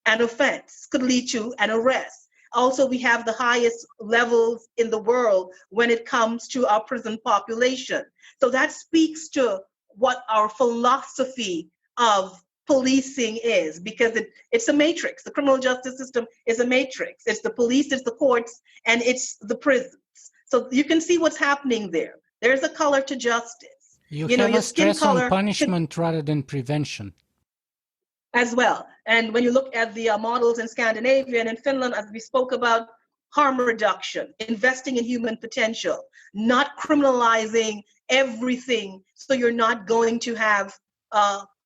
an offense, could lead to an arrest. Also, we have the highest levels in the world when it comes to our prison population. So that speaks to what our philosophy of policing is, because it's a matrix. The criminal justice system is a matrix. It's the police, it's the courts, and it's the prisons. So you can see what's happening there. There's a color to justice. You Know, have your a skin stress on color punishment rather than prevention. as well. And when you look at the models in Scandinavia and in Finland, as we spoke about, harm reduction, investing in human potential, not criminalizing everything so you're not going to have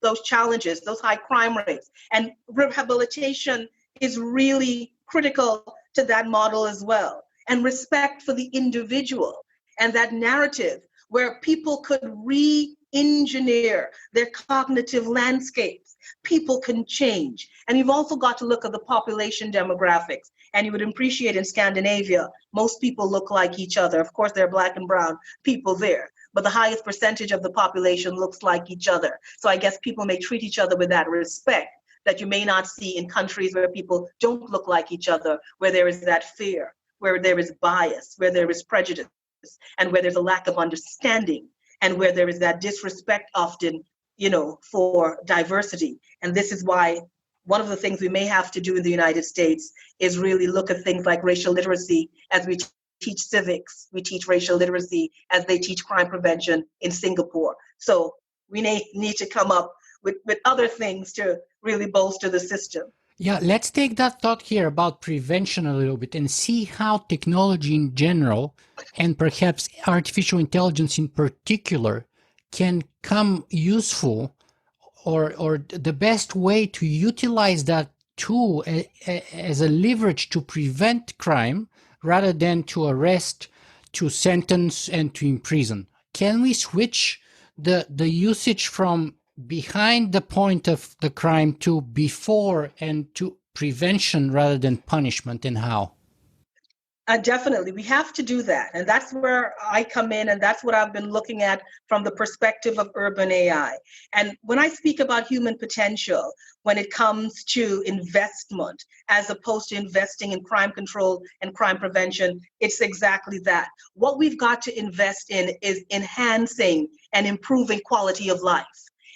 those challenges, those high crime rates. And rehabilitation is really critical to that model as well. And respect for the individual and that narrative where people could re-engineer their cognitive landscapes. People can change. And you've also got to look at the population demographics. And you would appreciate in Scandinavia, most people look like each other. Of course, there are Black and Brown people there, but the highest percentage of the population looks like each other. So I guess people may treat each other with that respect that you may not see in countries where people don't look like each other, where there is that fear, where there is bias, where there is prejudice, and where there's a lack of understanding, and where there is that disrespect often, for diversity. And this is why one of the things we may have to do in the United States is really look at things like racial literacy as we teach civics, we teach racial literacy as they teach crime prevention in Singapore. So we need to come up with other things to really bolster the system. Yeah, let's take that thought here about prevention a little bit and see how technology in general, and perhaps artificial intelligence in particular, can come useful, or the best way to utilize that tool as a leverage to prevent crime rather than to arrest, to sentence, and to imprison. Can we switch the usage from behind the point of the crime to before and to prevention rather than punishment, and how? Definitely, we have to do that. And that's where I come in, and that's what I've been looking at from the perspective of urban AI. And when I speak about human potential, when it comes to investment, as opposed to investing in crime control and crime prevention, it's exactly that. What we've got to invest in is enhancing and improving quality of life.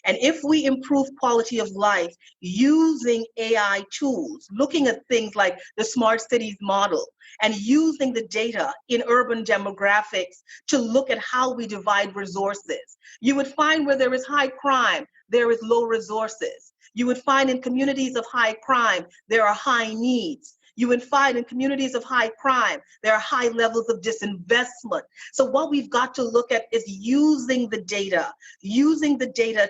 And if we improve quality of life using AI tools, looking at things like the smart cities model, and using the data in urban demographics to look at how we divide resources, you would find where there is high crime, there is low resources. You would find in communities of high crime, there are high needs. You would find in communities of high crime, there are high levels of disinvestment. So what we've got to look at is using the data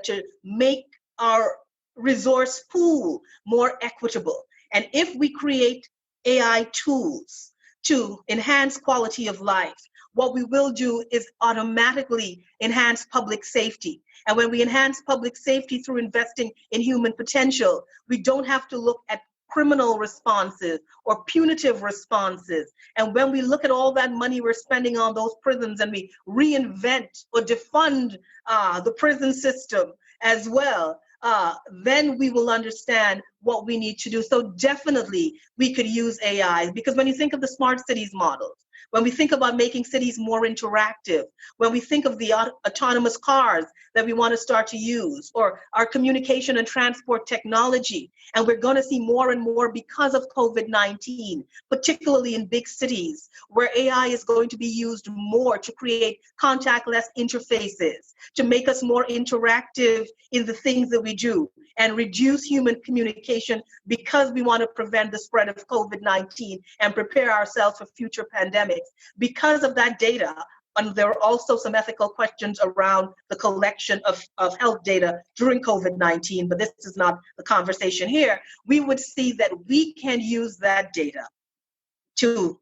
to make our resource pool more equitable. And if we create AI tools to enhance quality of life, what we will do is automatically enhance public safety. And when we enhance public safety through investing in human potential, we don't have to look at criminal responses or punitive responses. And when we look at all that money we're spending on those prisons and we reinvent or defund the prison system as well, then we will understand what we need to do. So definitely we could use AI, because when you think of the smart cities models, when we think about making cities more interactive, when we think of the autonomous cars that we want to start to use, or our communication and transport technology, and we're going to see more and more because of COVID-19, particularly in big cities, where AI is going to be used more to create contactless interfaces, to make us more interactive in the things that we do, and reduce human communication, because we want to prevent the spread of COVID-19 and prepare ourselves for future pandemics. Because of that data, and there are also some ethical questions around the collection of health data during COVID-19, but this is not the conversation here. We would see that we can use that data to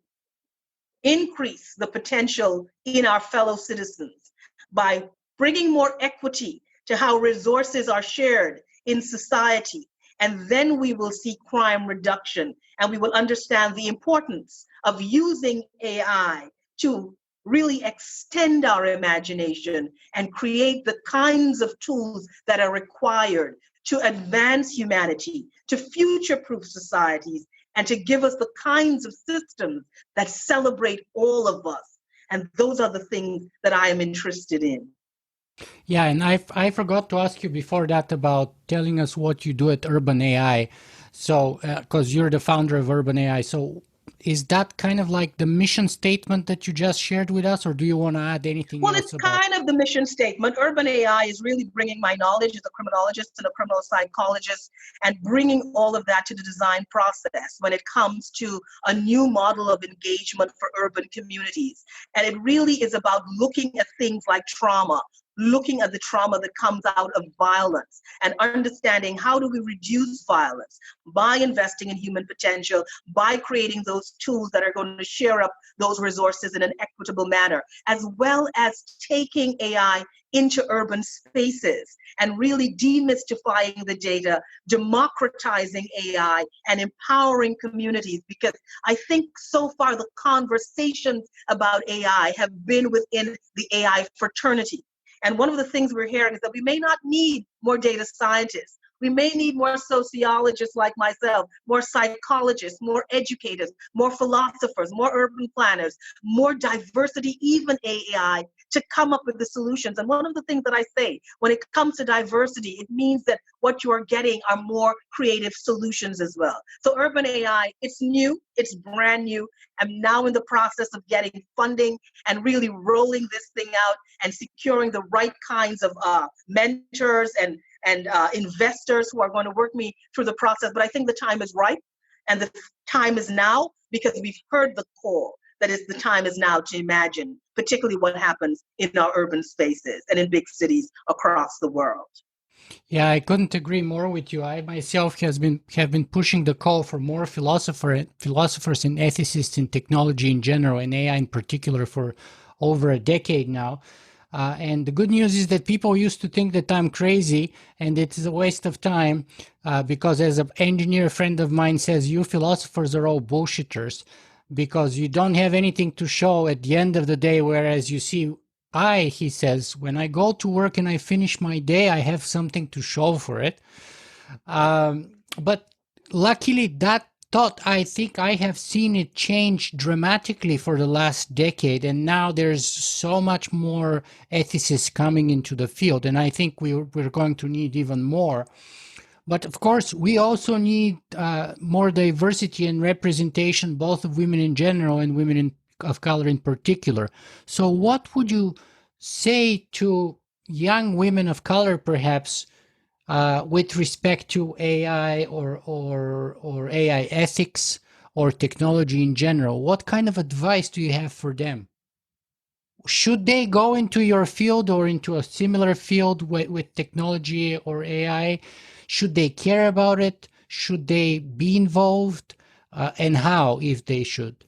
increase the potential in our fellow citizens by bringing more equity to how resources are shared in society. And then we will see crime reduction, and we will understand the importance of using AI to really extend our imagination and create the kinds of tools that are required to advance humanity, to future-proof societies, and to give us the kinds of systems that celebrate all of us. And those are the things that I am interested in. Yeah, and I forgot to ask you before that about telling us what you do at Urban AI. So, because you're the founder of Urban AI, so is that kind of like the mission statement that you just shared with us, or do you want to add anything Well, else it's about? kind of the mission statement. Urban AI is really bringing my knowledge as a criminologist and a criminal psychologist, and bringing all of that to the design process when it comes to a new model of engagement for urban communities. And it really is about looking at things like trauma, looking at the trauma that comes out of violence, and understanding how do we reduce violence by investing in human potential, by creating those tools that are going to share up those resources in an equitable manner, as well as taking AI into urban spaces and really demystifying the data, democratizing AI, and empowering communities. Because I think so far the conversations about AI have been within the AI fraternity. And one of the things we're hearing is that we may not need more data scientists. We may need more sociologists like myself, more psychologists, more educators, more philosophers, more urban planners, more diversity, even AI, to come up with the solutions. And one of the things that I say, when it comes to diversity, it means that what you are getting are more creative solutions as well. So urban AI, it's new, it's brand new. I'm now in the process of getting funding and really rolling this thing out and securing the right kinds of mentors and investors who are going to work me through the process. But I think the time is right, and the time is now, because we've heard the call that is the time is now to imagine, particularly what happens in our urban spaces and in big cities across the world. Yeah, I couldn't agree more with you. I myself have been pushing the call for more philosophers and ethicists in technology in general, and AI in particular, for over a decade now. And the good news is that people used to think that I'm crazy and it's a waste of time, because as an engineer friend of mine says, you philosophers are all bullshitters. because you don't have anything to show at the end of the day. Whereas you see, he says, when I go to work and I finish my day, I have something to show for it. But luckily, that thought, I think I have seen it change dramatically for the last decade. And now there's so much more ethicists coming into the field. And I think we're going to need even more. But of course, we also need more diversity and representation, both of women in general and women of color in particular. So what would you say to young women of color, perhaps, with respect to AI or AI ethics or technology in general? What kind of advice do you have for them? Should they go into your field or into a similar field with technology or AI? Should they care about it? Should they be involved? And how, if they should?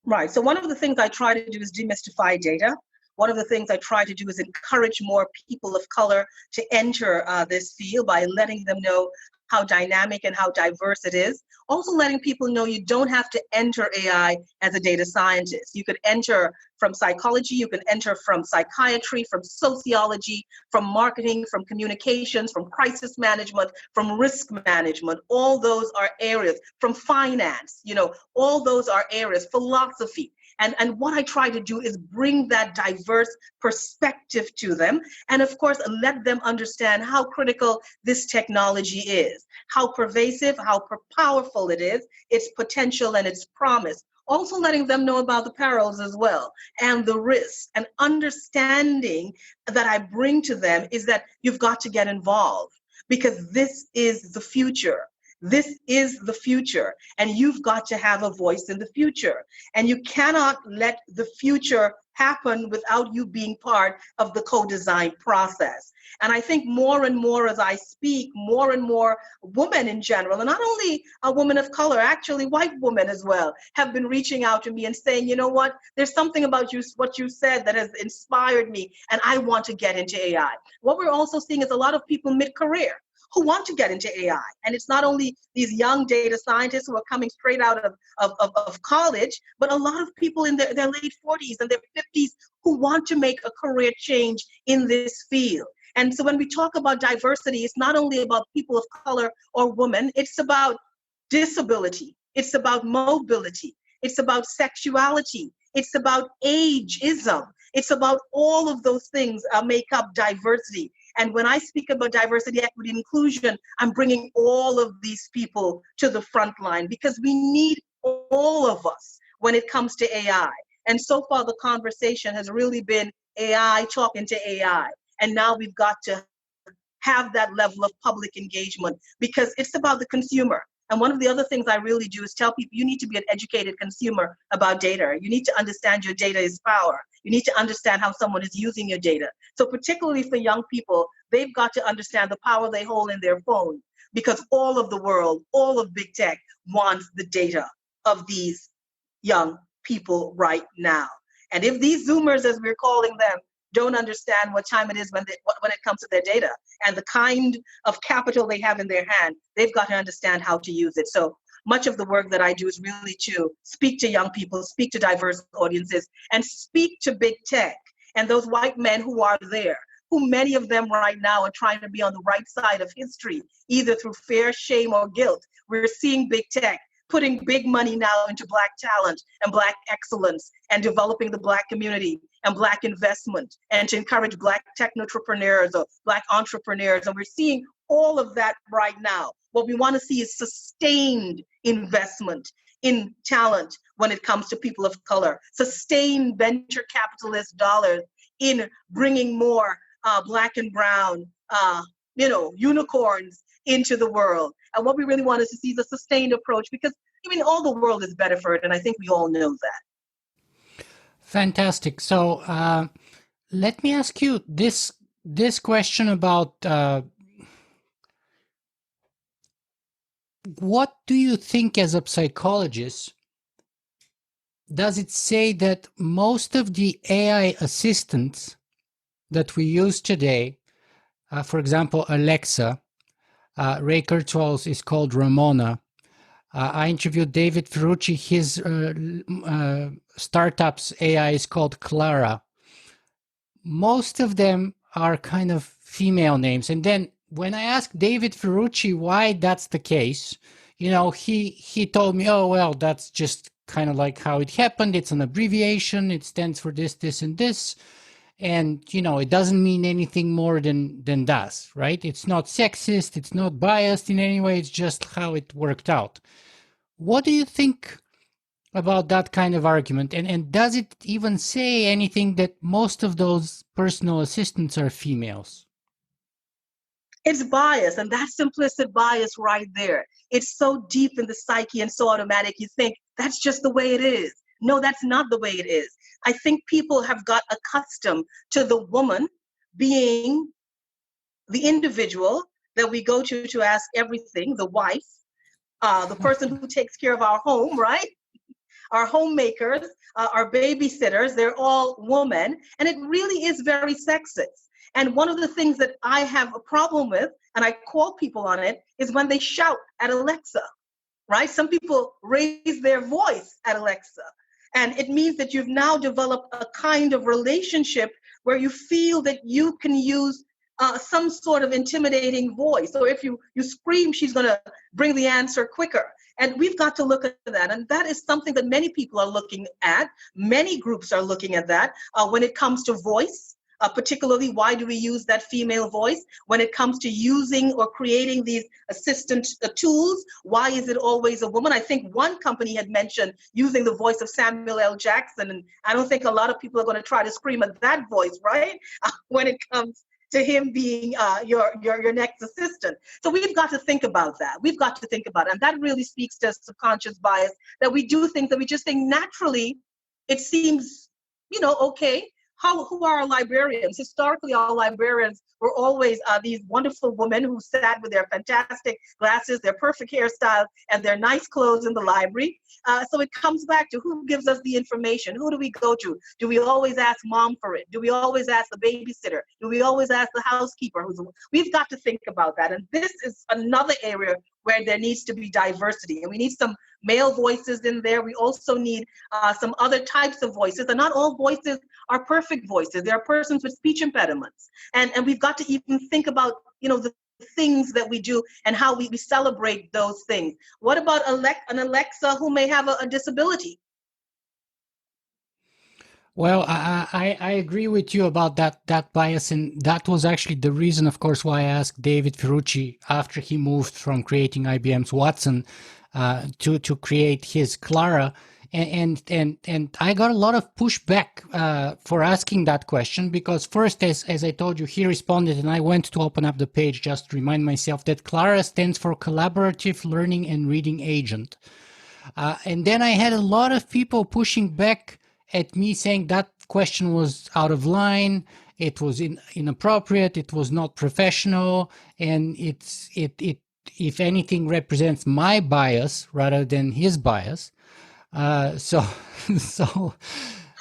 Right. So one of the things I try to do is demystify data. One of the things I try to do is encourage more people of color to enter this field by letting them know how dynamic and how diverse it is. Also letting people know you don't have to enter AI as a data scientist. You could enter from psychology, you can enter from psychiatry, from sociology, from marketing, from communications, from crisis management, from risk management. All those are areas, from finance, all those are areas, philosophy. And what I try to do is bring that diverse perspective to them. And of course, let them understand how critical this technology is, how pervasive, how powerful it is, its potential and its promise. Also letting them know about the perils as well and the risks, and understanding that I bring to them is that you've got to get involved because this is the future. This is the future, and you've got to have a voice in the future. And you cannot let the future happen without you being part of the co-design process. And I think more and more as I speak, more and more women in general, and not only a woman of color, actually white women as well, have been reaching out to me and saying, you know what, there's something about you, what you said that has inspired me, and I want to get into AI. What we're also seeing is a lot of people mid-career who want to get into AI. And it's not only these young data scientists who are coming straight out of college, but a lot of people in their late 40s and their 50s who want to make a career change in this field. And so when we talk about diversity, it's not only about people of color or women, it's about disability, it's about mobility, it's about sexuality, it's about ageism. It's about all of those things make up diversity. And when I speak about diversity, equity, and inclusion, I'm bringing all of these people to the front line because we need all of us when it comes to AI. And so far, the conversation has really been AI talking to AI. And now we've got to have that level of public engagement because it's about the consumer. And one of the other things I really do is tell people you need to be an educated consumer about data. You need to understand your data is power. You need to understand how someone is using your data. So particularly for young people, they've got to understand the power they hold in their phone because all of the world, all of big tech wants the data of these young people right now. And if these Zoomers, as we're calling them, don't understand what time it is when it comes to their data and the kind of capital they have in their hand, they've got to understand how to use it. So much of the work that I do is really to speak to young people, speak to diverse audiences, and speak to big tech and those white men who are there, who many of them right now are trying to be on the right side of history, either through fear, shame, or guilt. We're seeing big tech putting big money now into Black talent and Black excellence and developing the Black community and Black investment and to encourage Black technotrepreneurs or Black entrepreneurs. And we're seeing all of that right now. What we want to see is sustained investment in talent when it comes to people of color, sustained venture capitalist dollars in bringing more Black and brown, unicorns into the world. And what we really want is to see is a sustained approach because, all the world is better for it. And I think we all know that. Fantastic. So let me ask you this question about what do you think as a psychologist? Does it say that most of the AI assistants that we use today, for example, Alexa, Ray Kurzweil's is called Ramona, I interviewed David Ferrucci. His startup's AI is called Clara. Most of them are kind of female names. And then when I asked David Ferrucci why that's the case, he told me, oh, well, that's just kind of like how it happened. It's an abbreviation. It stands for this, this, and this. And, it doesn't mean anything more than that, right? It's not sexist. It's not biased in any way. It's just how it worked out. What do you think about that kind of argument? And does it even say anything that most of those personal assistants are females? It's bias, and that's implicit bias right there. It's so deep in the psyche and so automatic, you think that's just the way it is. No, that's not the way it is. I think people have got accustomed to the woman being the individual that we go to ask everything, the wife, the person who takes care of our home, right? Our homemakers, our babysitters, they're all women. And it really is very sexist. And one of the things that I have a problem with, and I call people on it, is when they shout at Alexa, right? Some people raise their voice at Alexa. And it means that you've now developed a kind of relationship where you feel that you can use some sort of intimidating voice. So if you scream, she's going to bring the answer quicker. And we've got to look at that. And that is something that many people are looking at. Many groups are looking at that when it comes to voice. Particularly, why do we use that female voice? When it comes to using or creating these assistant tools, why is it always a woman? I think one company had mentioned using the voice of Samuel L. Jackson, and I don't think a lot of people are going to try to scream at that voice, right? When it comes to him being your next assistant. So we've got to think about that. We've got to think about it. And that really speaks to subconscious bias, that we do things that we just think naturally, it seems, okay. Who are our librarians? Historically, our librarians were always these wonderful women who sat with their fantastic glasses, their perfect hairstyles, and their nice clothes in the library. So it comes back to who gives us the information? Who do we go to? Do we always ask mom for it? Do we always ask the babysitter? Do we always ask the housekeeper? We've got to think about that. And this is another area where there needs to be diversity. And we need some male voices in there. We also need some other types of voices. And not all voices are perfect voices. There are persons with speech impediments. And we've got to even think about, the things that we do and how we celebrate those things. What about an Alexa who may have a disability? Well, I agree with you about that bias, and that was actually the reason, of course, why I asked David Ferrucci after he moved from creating IBM's Watson to create his Clara, and I got a lot of pushback for asking that question, because first, as I told you, he responded, and I went to open up the page just to remind myself that Clara stands for Collaborative Learning and Reading Agent, and then I had a lot of people pushing back at me, saying that question was out of line, it was inappropriate, it was not professional, and it if anything represents my bias rather than his bias. So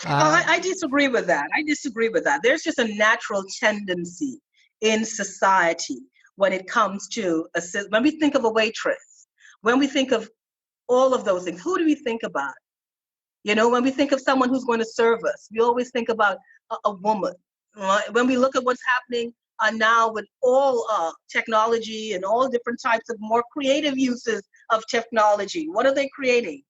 I disagree with that. There's just a natural tendency in society when it comes to when we think of a waitress, when we think of all of those things, who do we think about? When we think of someone who's going to serve us, we always think about a woman. When we look at what's happening now with all technology and all different types of more creative uses of technology, what are they creating?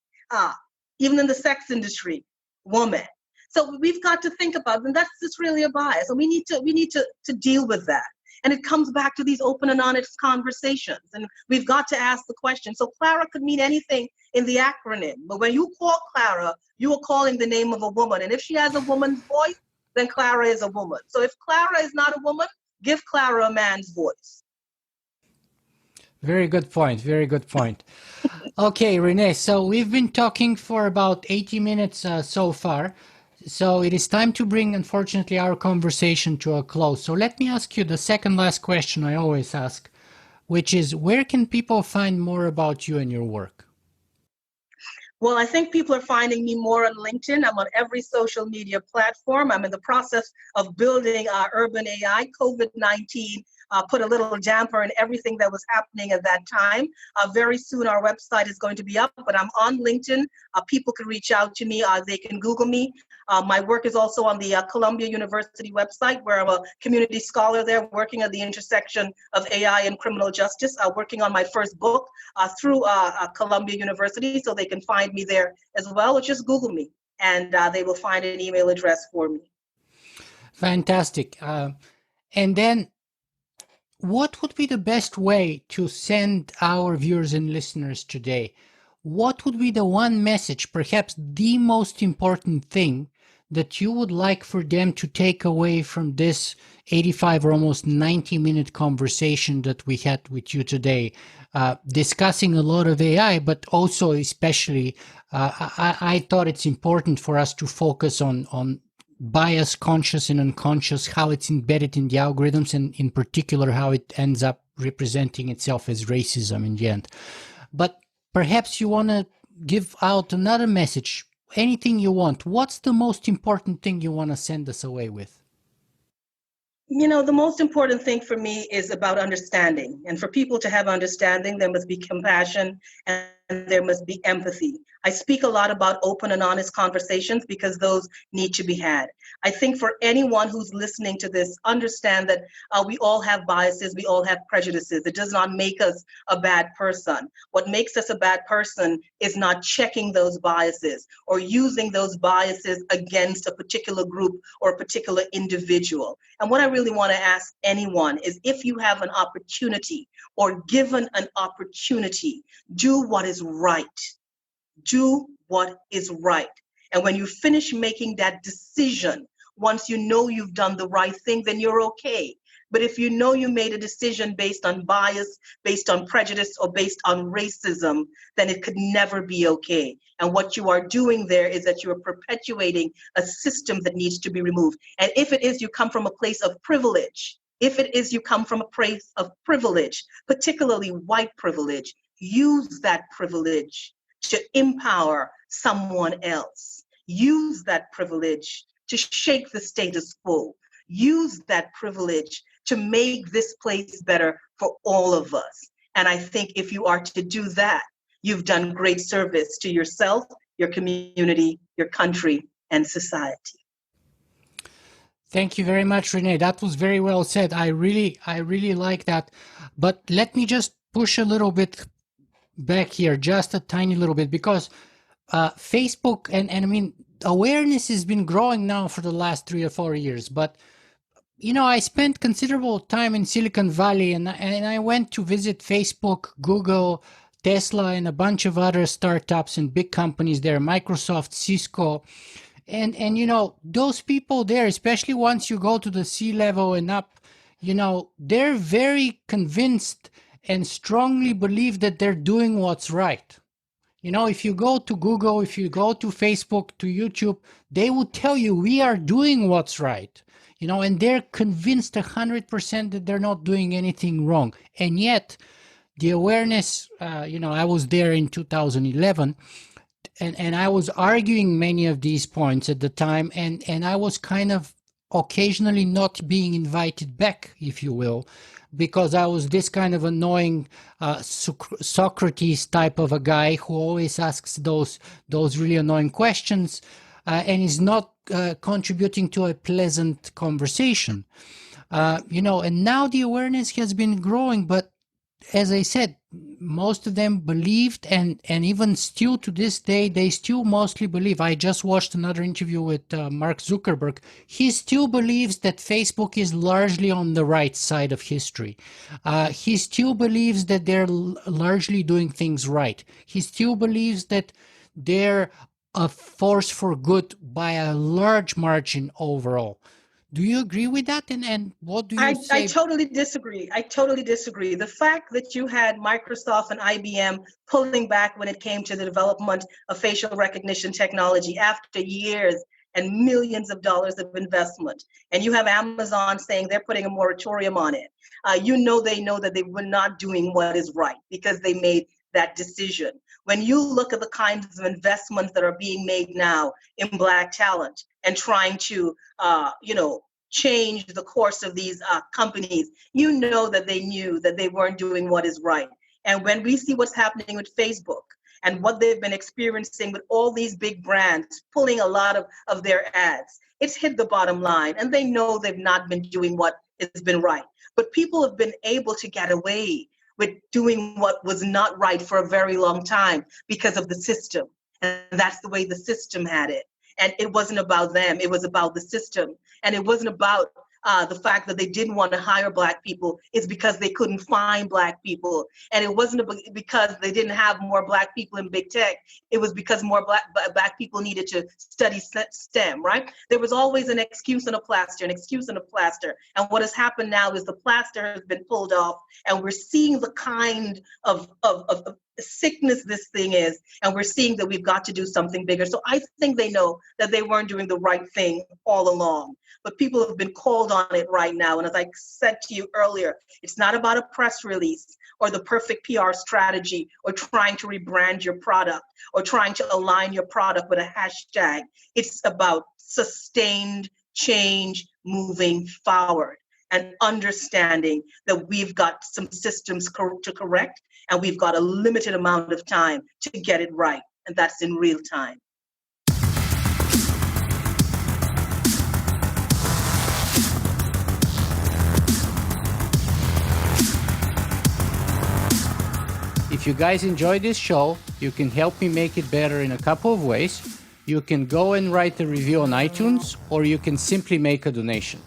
Even in the sex industry, woman. So we've got to think about it, and that's just really a bias, and we need to deal with that. And it comes back to these open and honest conversations. And we've got to ask the question. So Clara could mean anything in the acronym. But when you call Clara, you are calling the name of a woman. And if she has a woman's voice, then Clara is a woman. So if Clara is not a woman, give Clara a man's voice. Very good point. Very good point. Okay, Renée, so we've been talking for about 80 minutes so far. So it is time to bring, unfortunately, our conversation to a close. So let me ask you the second last question I always ask, which is, where can people find more about you and your work? Well, I think people are finding me more on LinkedIn. I'm on every social media platform. I'm in the process of building Urban AI. COVID-19 put a little damper in everything that was happening at that time. Very soon our website is going to be up, but I'm on LinkedIn. People can reach out to me. They can Google me. My work is also on the Columbia University website, where I'm a community scholar there, working at the intersection of AI and criminal justice, working on my first book through Columbia University, so they can find me there as well, or just Google me, and they will find an email address for me. Fantastic. And then what would be the best way to send our viewers and listeners today? What would be the one message, perhaps the most important thing, that you would like for them to take away from this 85 or almost 90-minute conversation that we had with you today, discussing a lot of AI, but also especially, I thought it's important for us to focus on bias, conscious and unconscious, how it's embedded in the algorithms, and in particular, how it ends up representing itself as racism in the end. But perhaps you want to give out another message, anything you want. What's the most important thing you want to send us away with? You know, the most important thing for me is about understanding. And for people to have understanding, there must be compassion and there must be empathy. I speak a lot about open and honest conversations because those need to be had. I think for anyone who's listening to this, understand that we all have biases, we all have prejudices. It does not make us a bad person. What makes us a bad person is not checking those biases or using those biases against a particular group or a particular individual. And what I really want to ask anyone is, if you have an opportunity or given an opportunity, do what is right. Do what is right. And when you finish making that decision, once you know you've done the right thing, then you're okay. But if you know you made a decision based on bias, based on prejudice, or based on racism, then it could never be okay. And what you are doing there is that you are perpetuating a system that needs to be removed. And if it is you come from a place of privilege, particularly white privilege, use that privilege to empower someone else. Use that privilege to shake the status quo. Use that privilege to make this place better for all of us. And I think if you are to do that, you've done great service to yourself, your community, your country, and society. Thank you very much, Renee. That was very well said. I really like that. But let me just push a little bit back here, just a tiny little bit, because Facebook and I mean, awareness has been growing now for the last 3 or 4 years. But you know, I spent considerable time in Silicon Valley, and I went to visit Facebook, Google, Tesla, and a bunch of other startups and big companies there, Microsoft, Cisco. And you know, those people there, especially once you go to the C-level and up, you know, they're very convinced and strongly believe that they're doing what's right. You know, if you go to Google, if you go to Facebook, to YouTube, they will tell you we are doing what's right. You know, and they're convinced 100% that they're not doing anything wrong. And yet, the awareness, you know, I was there in 2011, and I was arguing many of these points at the time, and I was kind of occasionally not being invited back, if you will, because I was this kind of annoying Socrates type of a guy who always asks those really annoying questions and is not contributing to a pleasant conversation. You know, and now the awareness has been growing, but as I said, most of them believed, and even still to this day, they still mostly believe. I just watched another interview with Mark Zuckerberg. He still believes that Facebook is largely on the right side of history. He still believes that they're largely doing things right. He still believes that they're a force for good by a large margin overall. Do you agree with that? And what do you say? I totally disagree. The fact that you had Microsoft and IBM pulling back when it came to the development of facial recognition technology after years and millions of dollars of investment, and you have Amazon saying they're putting a moratorium on it, you know they know that they were not doing what is right because they made that decision. When you look at the kinds of investments that are being made now in Black talent and trying to, change the course of these companies, you know that they knew that they weren't doing what is right. And when we see what's happening with Facebook and what they've been experiencing with all these big brands pulling a lot of their ads, it's hit the bottom line, and they know they've not been doing what has been right. But people have been able to get away with doing what was not right for a very long time because of the system. And that's the way the system had it. And it wasn't about them, it was about the system. And it wasn't about the fact that they didn't want to hire Black people. It's because they couldn't find Black people. And it wasn't because they didn't have more Black people in big tech. It was because more Black people needed to study STEM, right? There was always an excuse and a plaster, an excuse and a plaster. And what has happened now is the plaster has been pulled off, and we're seeing the kind of sickness this thing is, and we're seeing that we've got to do something bigger. So I think they know that they weren't doing the right thing all along, but people have been called on it right now. And as I said to you earlier, it's not about a press release or the perfect PR strategy or trying to rebrand your product or trying to align your product with a hashtag. It's about sustained change moving forward and understanding that we've got some systems to correct, and we've got a limited amount of time to get it right, and that's in real time. If you guys enjoy this show, you can help me make it better in a couple of ways. You can go and write a review on iTunes, or you can simply make a donation.